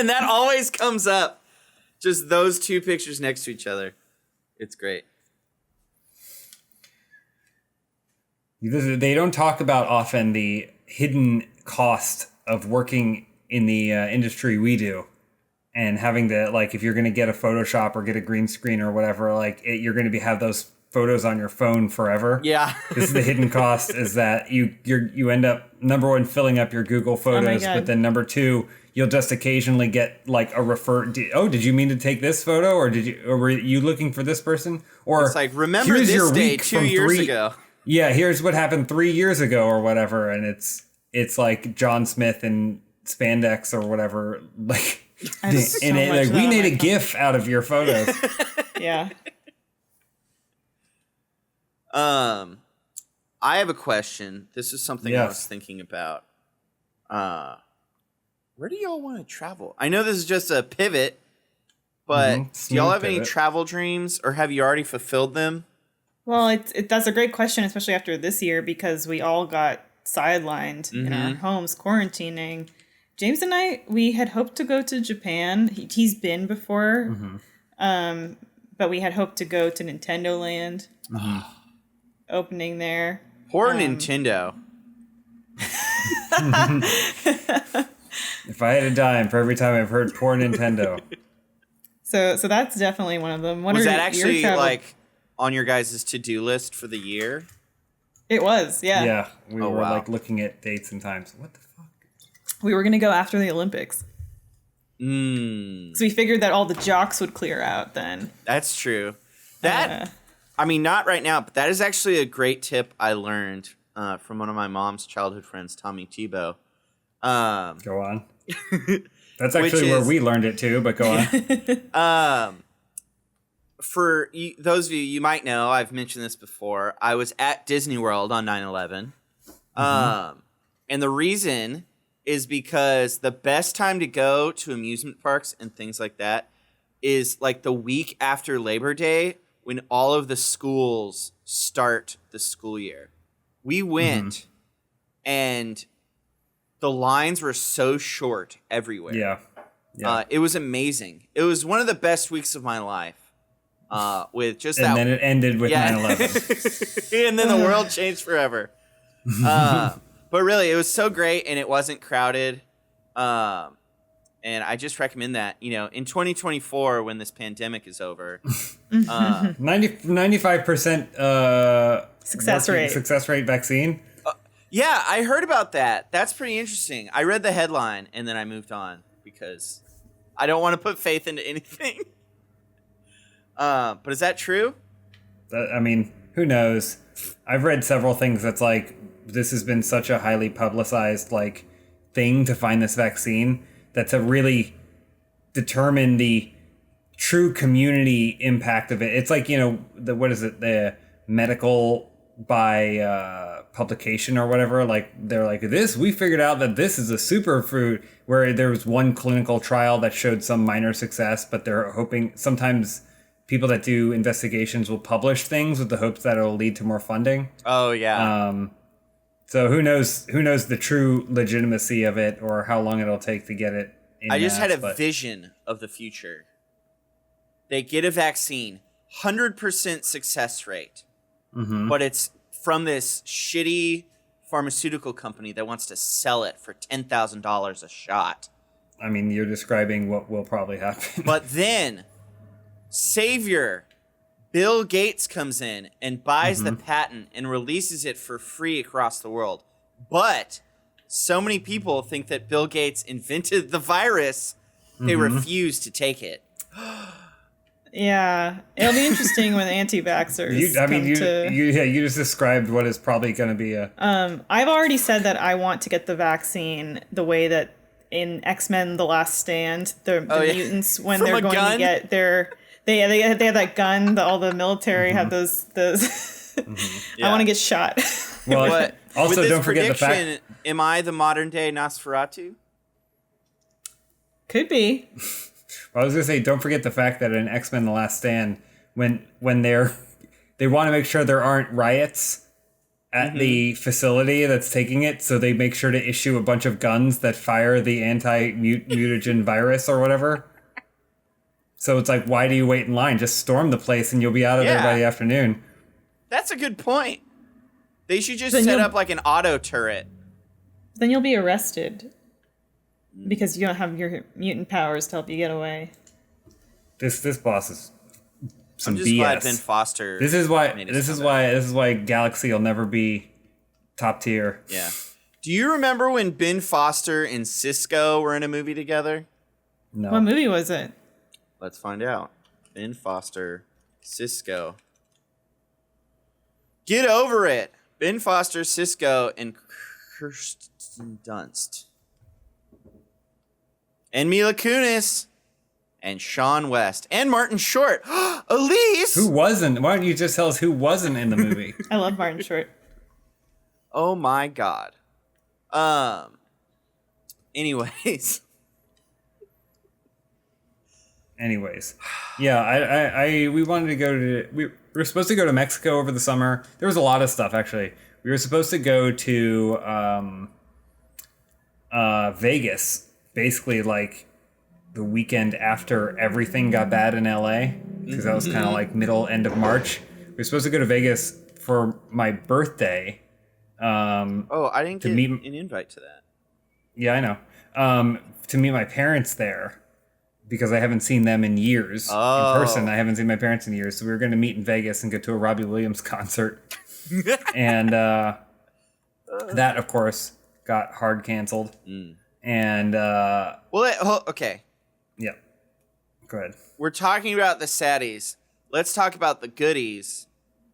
that always comes up. Just those two pictures next to each other. It's great. They don't talk about often the hidden cost of working in the industry we do, and having to, like, if you're going to get a Photoshop or get a green screen or whatever, like you're going to have those photos on your phone forever. Yeah. This is the hidden cost, is that you end up, number one, filling up your Google Photos, but then number two, you'll just occasionally get like a did you mean to take this photo, or were you looking for this person? Or it's like, remember this day 2 years ago. Yeah, here's what happened 3 years ago or whatever, and it's like John Smith in spandex or whatever, like we made a GIF out of your photos. Yeah. I have a question. This is something I was thinking about. Where do y'all want to travel? I know this is just a pivot, but do y'all have any travel dreams, or have you already fulfilled them? Well, that's a great question, especially after this year, because we all got sidelined in our homes quarantining. James and I, we had hoped to go to Japan. He's been before, but we had hoped to go to Nintendo Land, opening there. Poor Nintendo. If I had a dime for every time I've heard poor Nintendo. So that's definitely one of them. Was that actually like on your guys' to-do list for the year? It was, yeah. Yeah, we were like looking at dates and times. What the fuck? We were going to go after the Olympics. So we figured that all the jocks would clear out then. That's true. That I mean, not right now, but that is actually a great tip I learned from one of my mom's childhood friends, Tommy Tebow. Go on. That's actually where we learned it too, but go on. For those of you, you might know, I've mentioned this before, I was at Disney World on 9/11. And the reason is because the best time to go to amusement parks and things like that is like the week after Labor Day when all of the schools start the school year. We went and the lines were so short everywhere. Yeah. It was amazing. It was one of the best weeks of my life. With just and that. then it ended with 9/11. And then the world changed forever. But really, it was so great, and it wasn't crowded. And I just recommend that, in 2024, when this pandemic is over. 95% success rate vaccine. Yeah, I heard about that. That's pretty interesting. I read the headline, and then I moved on because I don't want to put faith into anything. But is that true? I mean, who knows? I've read several things that's like, this has been such a highly publicized thing to find this vaccine that to really determine the true community impact of it. It's like, the medical by publication or whatever. They're like, we figured out that this is a superfood, where there was one clinical trial that showed some minor success, but they're hoping sometimes people that do investigations will publish things with the hopes that it'll lead to more funding. Oh yeah. So who knows the true legitimacy of it or how long it'll take to get it in I just had a vision of the future. They get a vaccine, 100% success rate, but it's from this shitty pharmaceutical company that wants to sell it for $10,000 a shot. I mean, you're describing what will probably happen. But then, savior Bill Gates comes in and buys the patent and releases it for free across the world. But so many people think that Bill Gates invented the virus, they refuse to take it. Yeah, it'll be interesting when anti-vaxxers you just described what is probably going to be a... I've already said that I want to get the vaccine the way that in X-Men The Last Stand, the mutants, when they're going to get their... They have that gun that all the military have those I want to get shot. Well, also don't forget the fact... Am I the modern day Nosferatu? Could be. I was going to say, don't forget the fact that in X-Men The Last Stand, when they want to make sure there aren't riots at the facility that's taking it, so they make sure to issue a bunch of guns that fire the anti-mutagen virus or whatever. So it's like, why do you wait in line? Just storm the place and you'll be out of there by the afternoon. That's a good point. They should just set up like an auto turret. Then you'll be arrested because you don't have your mutant powers to help you get away. This boss is some I'm just BS. glad Ben Foster. This is why Galaxy will never be top tier. Yeah. Do you remember when Ben Foster and Cisco were in a movie together? No. What movie was it? Let's find out. Ben Foster, Cisco. Get over it. Ben Foster, Cisco, and Kirsten Dunst. And Mila Kunis. And Sean West. And Martin Short. Elise! Who wasn't? Why don't you just tell us who wasn't in the movie? I love Martin Short. Oh my God. Anyways. Yeah, we wanted to go to... We were supposed to go to Mexico over the summer. There was a lot of stuff, actually. We were supposed to go to Vegas, basically like the weekend after everything got bad in LA, because that was kind of like end of March. We were supposed to go to Vegas for my birthday. I didn't get an invite to that. Yeah, I know. To meet my parents there, because I haven't seen them in years. In person, I haven't seen my parents in years. So we were going to meet in Vegas and go to a Robbie Williams concert. And that, of course, got hard canceled. And... okay. Yeah. Go ahead. We're talking about the saddies. Let's talk about the goodies.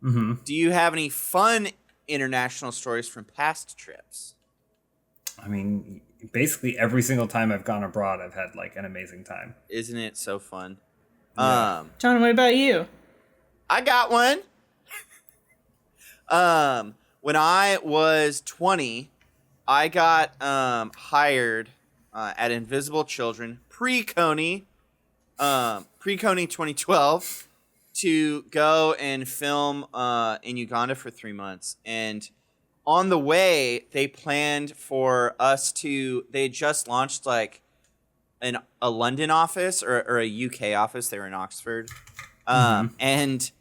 Do you have any fun international stories from past trips? I mean, basically every single time I've gone abroad, I've had like an amazing time. Isn't it so fun? Yeah. John, what about you? I got one. When I was 20, I got hired at Invisible Children pre-Coney 2012 to go and film in Uganda for 3 months. And on the way, they planned for us to. They had just launched like a London office or a UK office. They were in Oxford, and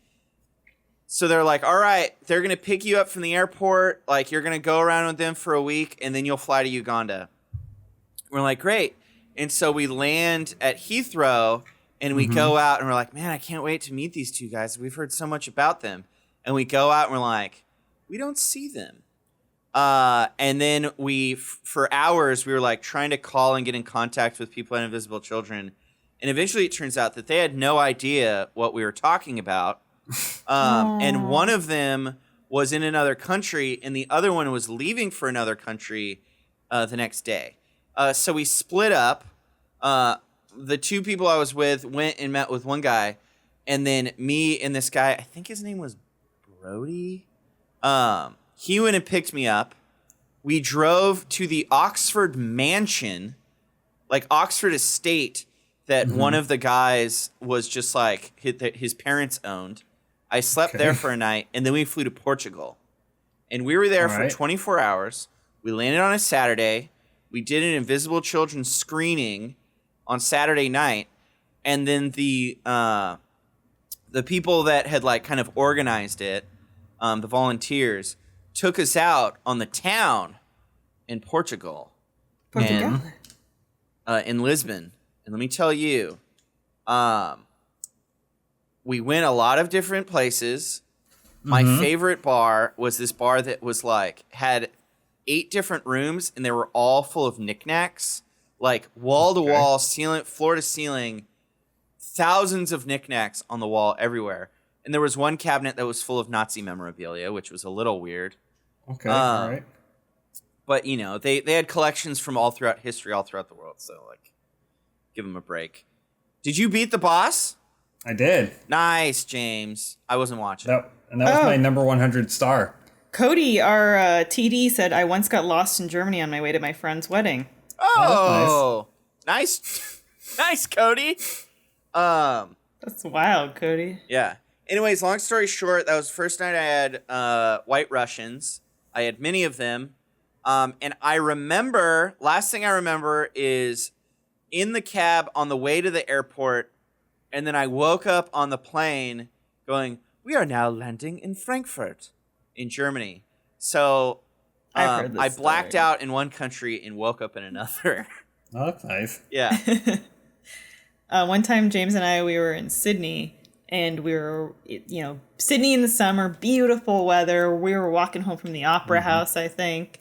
so they're like, all right, they're going to pick you up from the airport. Like, you're going to go around with them for a week, and then you'll fly to Uganda. We're like, great. And so we land at Heathrow, and we go out, and we're like, man, I can't wait to meet these two guys. We've heard so much about them. And we go out, and we're like, we don't see them. And then for hours, we were like trying to call and get in contact with people at Invisible Children. And eventually it turns out that they had no idea what we were talking about. And one of them was in another country, and the other one was leaving for another country the next day. So we split up. The two people I was with went and met with one guy, and then me and this guy, I think his name was Brody. He went and picked me up. We drove to the Oxford mansion, like Oxford estate, that one of the guys was just like his parents owned. I slept there for a night, and then we flew to Portugal. And we were there for 24 hours. We landed on a Saturday. We did an Invisible Children screening on Saturday night. And then the people that had like kind of organized it, the volunteers, took us out on the town in Portugal. Portugal. And, in Lisbon. And let me tell you, we went a lot of different places. My favorite bar was this bar that was like, had 8 different rooms, and they were all full of knickknacks. Like wall to wall, ceiling, floor to ceiling, thousands of knickknacks on the wall everywhere. And there was one cabinet that was full of Nazi memorabilia, which was a little weird. Okay, all right. But, you know, they had collections from all throughout history, all throughout the world. So, like, give them a break. Did you beat the boss? I did. Nice, James. I wasn't watching. That was my number 100 star. Cody, our TD, said, I once got lost in Germany on my way to my friend's wedding. Oh, nice. Nice, Cody. That's wild, Cody. Yeah. Anyways, long story short, that was the first night I had White Russians. I had many of them. And I remember, last thing I remember is in the cab on the way to the airport, and then I woke up on the plane going, we are now landing in Frankfurt in Germany. So I blacked out in one country and woke up in another. Oh, that's nice. Yeah. One time, James and I, we were in Sydney, and we were, Sydney in the summer, beautiful weather. We were walking home from the Opera House, I think.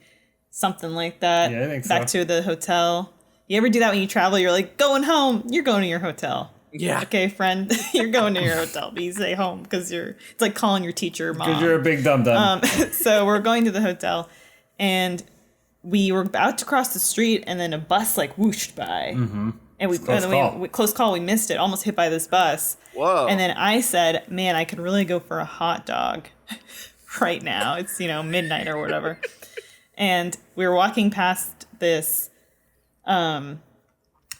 Something like that. Yeah, I think Back to the hotel. You ever do that when you travel? You're like, going home. You're going to your hotel. Yeah. Okay, friend. You're going to your hotel, but you say home because it's like calling your teacher mom. Because you're a big dum-dum. So we're going to the hotel, and we were about to cross the street, and then a bus like whooshed by. And we close call. We missed it. Almost hit by this bus. Whoa. And then I said, man, I could really go for a hot dog right now. It's, midnight or whatever. And we were walking past this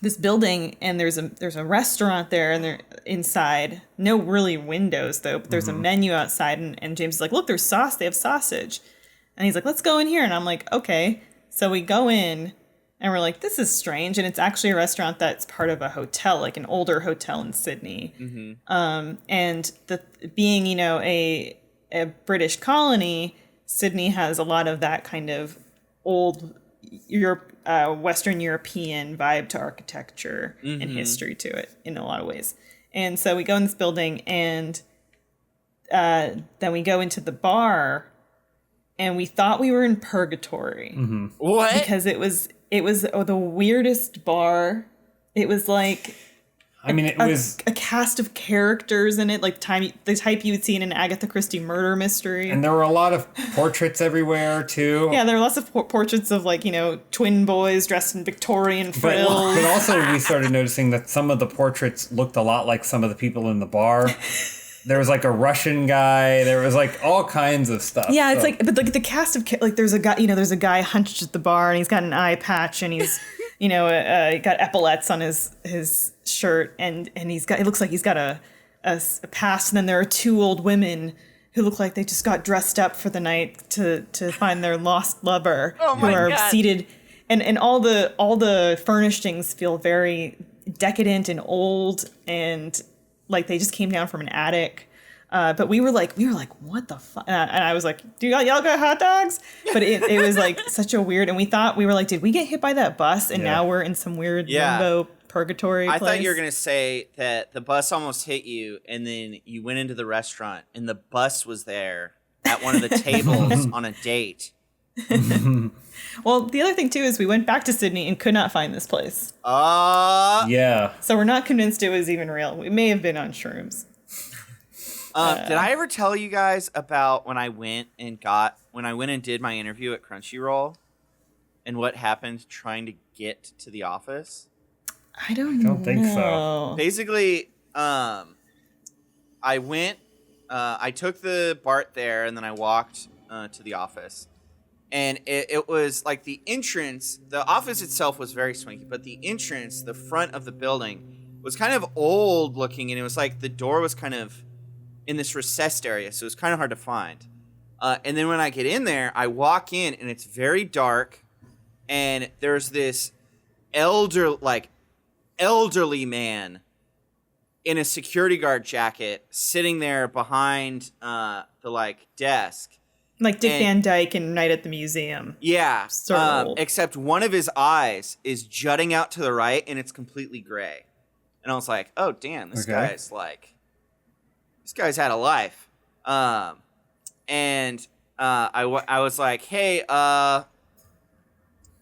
this building, and there's a restaurant there, and they're inside. No really windows though, but there's a menu outside, and James is like, look, there's sauce. They have sausage. And he's like, let's go in here. And I'm like, okay. So we go in, and we're like, this is strange. And it's actually a restaurant that's part of a hotel, like an older hotel in Sydney. And being, a British colony, Sydney has a lot of that kind of old Western European vibe to architecture and history to it in a lot of ways. And so we go in this building, and then we go into the bar, and we thought we were in purgatory. What? Because it was the weirdest bar. It was like I mean, it was a cast of characters in it, like the type you would see in an Agatha Christie murder mystery. and there were a lot of portraits everywhere too. Yeah, there were lots of portraits of twin boys dressed in Victorian frills. But also we started noticing that some of the portraits looked a lot like some of the people in the bar. There was like a Russian guy. There was like all kinds of stuff. Yeah, it's but the cast of there's a guy, there's a guy hunched at the bar and he's got an eye patch and he's he got epaulets on his shirt and it looks like he's got a past. And then there are two old women who look like they just got dressed up for the night to find their lost lover, who are seated, and all the furnishings feel very decadent and old and like they just came down from an attic. But we were like, what the fuck? And I was like, y'all got hot dogs? But it was like such a weird, and we were like, did we get hit by that bus? And now we're in some weird limbo purgatory place. I thought you were going to say that the bus almost hit you and then you went into the restaurant and the bus was there at one of the tables on a date. Well, the other thing too is we went back to Sydney and could not find this place. Yeah. So we're not convinced it was even real. We may have been on shrooms. Did I ever tell you guys about when I went and did my interview at Crunchyroll and what happened trying to get to the office? I don't think so. Basically, I went, I took the BART there and then I walked to the office. And it was like the entrance, the office itself was very swanky, but the entrance, the front of the building was kind of old looking and it was like the door was kind of in this recessed area, so it was kind of hard to find. And then when I get in there, I walk in and it's very dark and there's this elderly man in a security guard jacket sitting there behind the desk. Like Dick Van Dyke in Night at the Museum. Yeah. So except one of his eyes is jutting out to the right and it's completely gray. And I was like, oh, damn, this guy's had a life. I was like, hey, and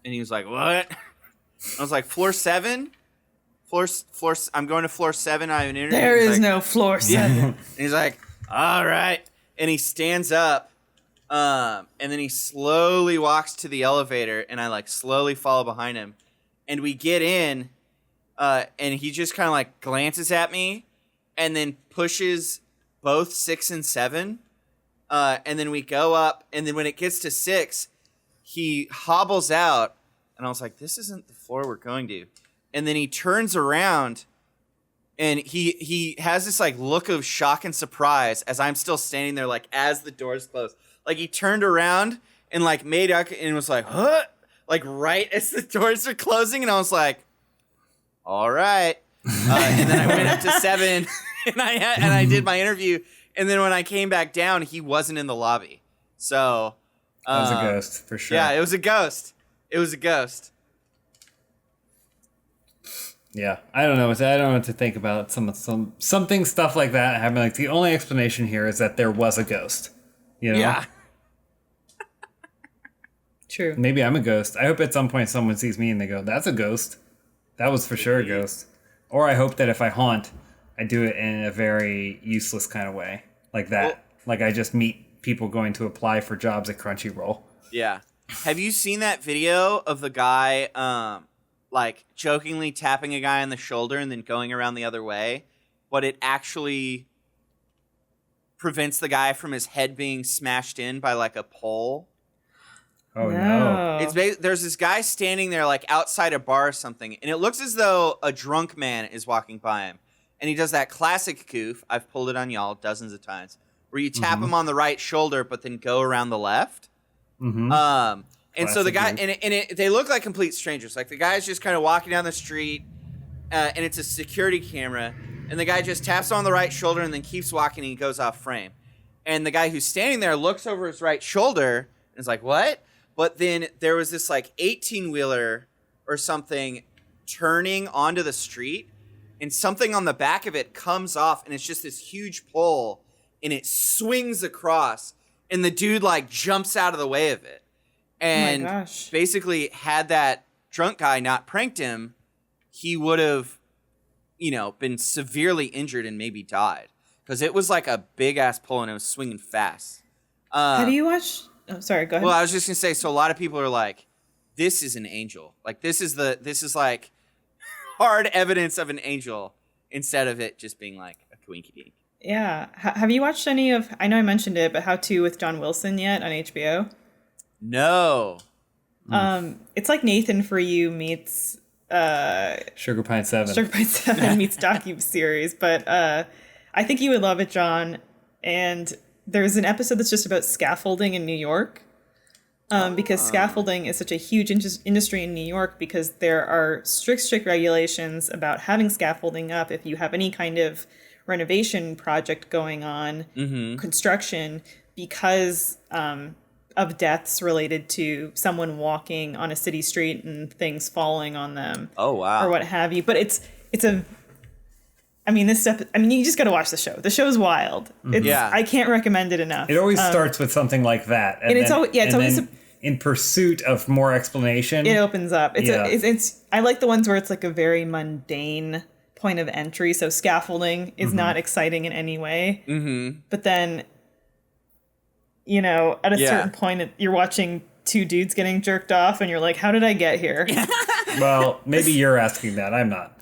he was like, what? I was like, floor 7? I'm going to floor 7. I have an interview. There is no floor 7. Yeah. And he's like, all right. And he stands up. And then he slowly walks to the elevator and I slowly follow behind him. And we get in, and he just kind of glances at me and then pushes both 6 and 7. And then we go up, and then when it gets to 6, he hobbles out. And I was like, this isn't the floor we're going to. And then he turns around and he has this look of shock and surprise as I'm still standing there, as the doors close. He turned around and made up and was like, huh? Right as the doors are closing. And I was like, all right. And then I went up to 7 and I did my interview. And then when I came back down, he wasn't in the lobby. So it was a ghost for sure. Yeah, it was a ghost. It was a ghost. Yeah, I don't know what to think about something stuff like that happening. The only explanation here is that there was a ghost. Yeah. True. Maybe I'm a ghost. I hope at some point someone sees me and they go, that's a ghost. That was for sure a ghost. Or I hope that if I haunt, I do it in a very useless kind of way. Like that. Well, I just meet people going to apply for jobs at Crunchyroll. Yeah. Have you seen that video of the guy, jokingly tapping a guy on the shoulder and then going around the other way? But it actually prevents the guy from his head being smashed in by a pole. Oh no. There's this guy standing there outside a bar or something, and it looks as though a drunk man is walking by him. And he does that classic goof, I've pulled it on y'all dozens of times, where you tap him on the right shoulder but then go around the left. Mm-hmm. And classic so the guy goof. They look like complete strangers. The guy's just kind of walking down the street, and it's a security camera. And the guy just taps on the right shoulder and then keeps walking and he goes off frame. And the guy who's standing there looks over his right shoulder and is like, what? But then there was this 18-wheeler or something turning onto the street and something on the back of it comes off and it's just this huge pole and it swings across and the dude jumps out of the way of it. And basically had that drunk guy not pranked him, he would have been severely injured and maybe died. Because it was like a big-ass pole and it was swinging fast. Have you watched... Oh, sorry, go ahead. Well, I was just going to say, so a lot of people are like, this is an angel. Like, this is like hard evidence of an angel instead of it just being like a twinkie-dink. Yeah. Have you watched any of... I know I mentioned it, but How To with John Wilson yet on HBO? No. It's like Nathan For You meets... Sugar Pine 7. Sugar Pine 7 meets docu-series, but I think you would love it, John. And there's an episode that's just about scaffolding in New York, because scaffolding is such a huge industry in New York because there are strict regulations about having scaffolding up if you have any kind of renovation project going on, construction, because of deaths related to someone walking on a city street and things falling on them. Oh, wow. Or what have you. But it's a... I mean, this stuff... I mean, you just got to watch the show. The show's wild. It's, Yeah. I can't recommend it enough. It always starts with something like that. And it's always... Yeah, it's always... in pursuit of more explanation. It opens up. It's I like the ones where it's like a very mundane point of entry. So scaffolding is not exciting in any way. Mm-hmm. But then... at a certain point, you're watching two dudes getting jerked off, and you're like, how did I get here? Well, maybe you're asking that. I'm not.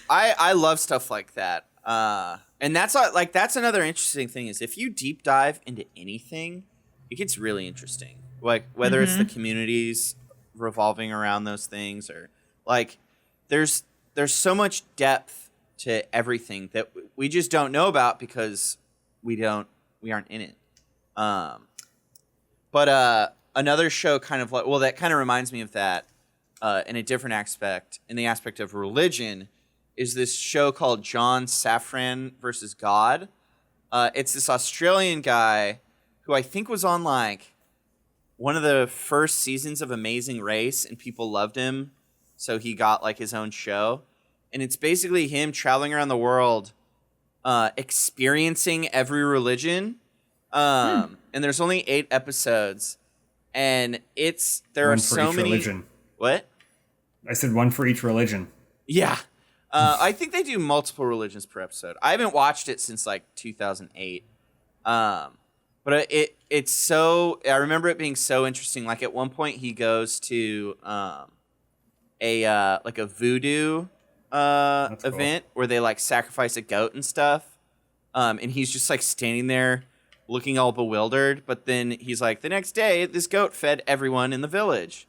I love stuff like that. And that's another interesting thing is if you deep dive into anything, it gets really interesting. Like whether it's the communities revolving around those things or like there's so much depth to everything that we just don't know about because we aren't in it. But another show kind of like, well, that kind of reminds me of that in a different aspect, in the aspect of religion, is this show called John Safran versus God. It's this Australian guy who I think was on like one of the first seasons of Amazing Race and people loved him. So he got like his own show. And it's basically him traveling around the world experiencing every religion. And there's only 8 episodes. And there One are for so each many. religion. What? I said one for each religion. Yeah. I think they do multiple religions per episode. I haven't watched it since like 2008. But it's so, I remember it being so interesting. Like at one point he goes to a voodoo event where they like sacrifice a goat and stuff. And he's just like standing there looking all bewildered. But then he's like, the next day, this goat fed everyone in the village.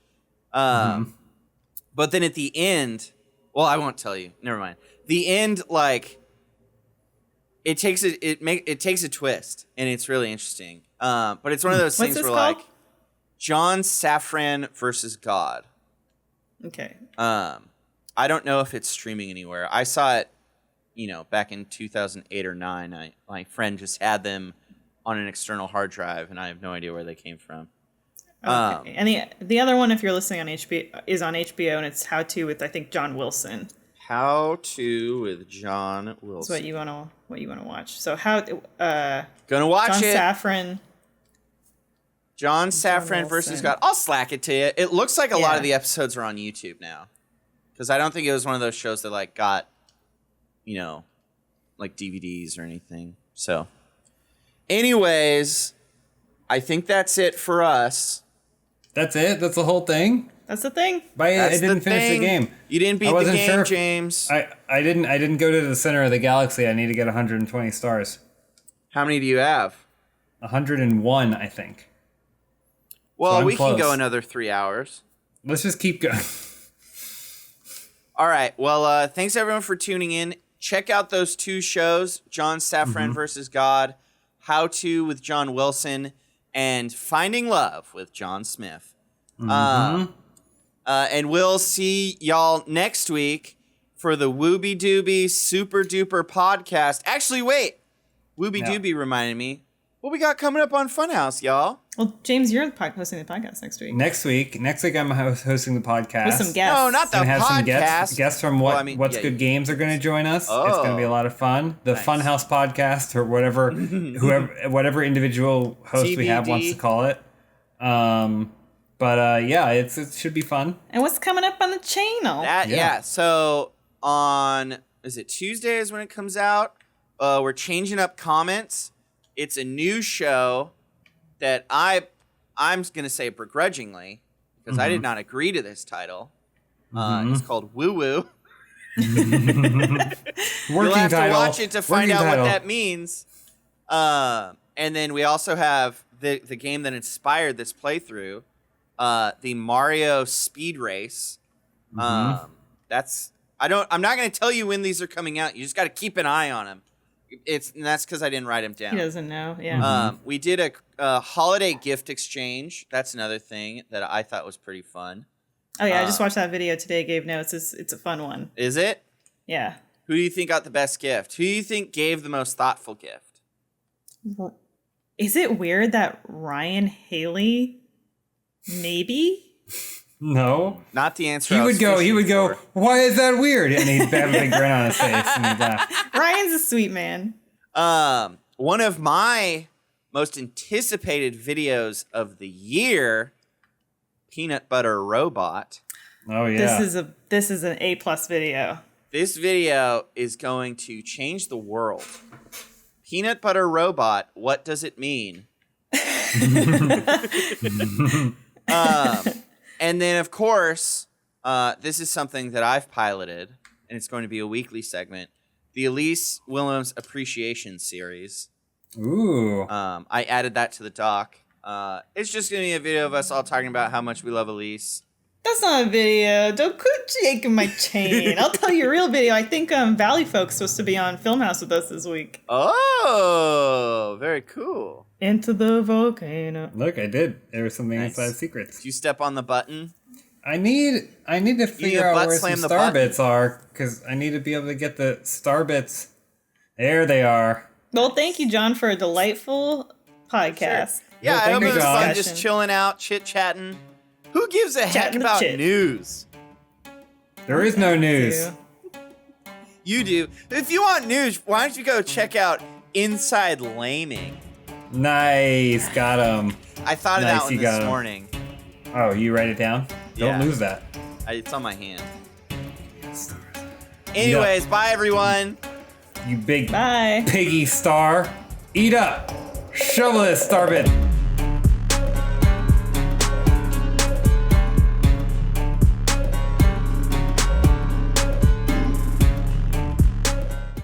But then at the end, well, I won't tell you. Never mind. The end, like, it takes a twist, and it's really interesting. But it's one of those things where, like, John Safran versus God. Okay. I don't know if it's streaming anywhere. I saw it, back in 2008 or 9. My friend just had them on an external hard drive, and I have no idea where they came from. Okay. And the other one, if you're listening on HBO, is on HBO, and it's How To with I think John Wilson. How To with John Wilson. That's what you want to watch. So gonna watch John it. Safran. John Safran versus God. I'll slack it to you. It looks like a lot of the episodes are on YouTube now, because I don't think it was one of those shows that like got, like DVDs or anything. So, anyways, I think that's it for us. That's it? That's the whole thing? That's the thing. I didn't finish the game. You didn't beat the game, James. I didn't go to the center of the galaxy. I need to get 120 stars. How many do you have? 101, I think. Well, So we close. can go another 3 hours. Let's just keep going. All right. Well, thanks everyone for tuning in. Check out those 2 shows, John Safran versus God, How To with John Wilson, and Finding Love with John Smith. And we'll see y'all next week for the Wooby Dooby Super Duper podcast. Actually, wait. Wooby Dooby reminded me. What we got coming up on Funhaus, y'all? Well, James, you're hosting the podcast next week. Next week I'm hosting the podcast. With some guests. No, not the And have podcast. some guests from What's Good Games are going to join us. Oh. It's going to be a lot of fun. The Funhaus podcast or whatever, whatever individual host we have wants to call it. But it should be fun. And what's coming up on the channel? So on, is it Tuesdays when it comes out? We're changing up comments. It's a new show that I'm going to say begrudgingly, because I did not agree to this title. It's called Woo Woo. You'll have to watch it to find out what that means. And then we also have the game that inspired this playthrough, the Mario Speed Race. I'm not going to tell you when these are coming out. You just got to keep an eye on them. And that's because I didn't write them down. He doesn't know. Yeah. We did a holiday gift exchange. That's another thing that I thought was pretty fun. Oh yeah, I just watched that video today. Gave notes. It's a fun one. Is it? Yeah. Who do you think got the best gift? Who do you think gave the most thoughtful gift? Is it weird that Ryan Haley? Maybe. No. Not the answer. He would go. Why is that weird? And he'd have a big grin on his face and he'd laugh. Ryan's a sweet man. One of my most anticipated videos of the year, Peanut Butter Robot. Oh yeah. This is an A+ video. This video is going to change the world. Peanut Butter Robot, what does it mean? And then, of course, this is something that I've piloted, and it's going to be a weekly segment. The Elise Willems Appreciation Series. Ooh. I added that to the doc. It's just going to be a video of us all talking about how much we love Elise. That's not a video. Don't quit shaking my chain. I'll tell you a real video. I think Valley Folks supposed to be on Funhaus with us this week. Oh, very cool. Into the volcano. Look, I did. There was something Nice. inside Secrets. Did you step on the button? I need to figure out where some star bits are, because I need to be able to get the star bits. There they are. Well, thank you, John, for a delightful podcast. Sure. Yeah, I hope thank it you, was John. fun just chilling out, chit-chatting. Who gives a heck Chatting the about chit. news? There is no news. You do. If you want news, why don't you go check out Inside Laming? Nice, got him. I thought of Nice, that one you this got 'em. morning. Oh, you write it down? Yeah. Don't lose that. It's on my hand. Anyways, bye everyone. You big Bye. piggy star. Eat up. Shovel this star bit.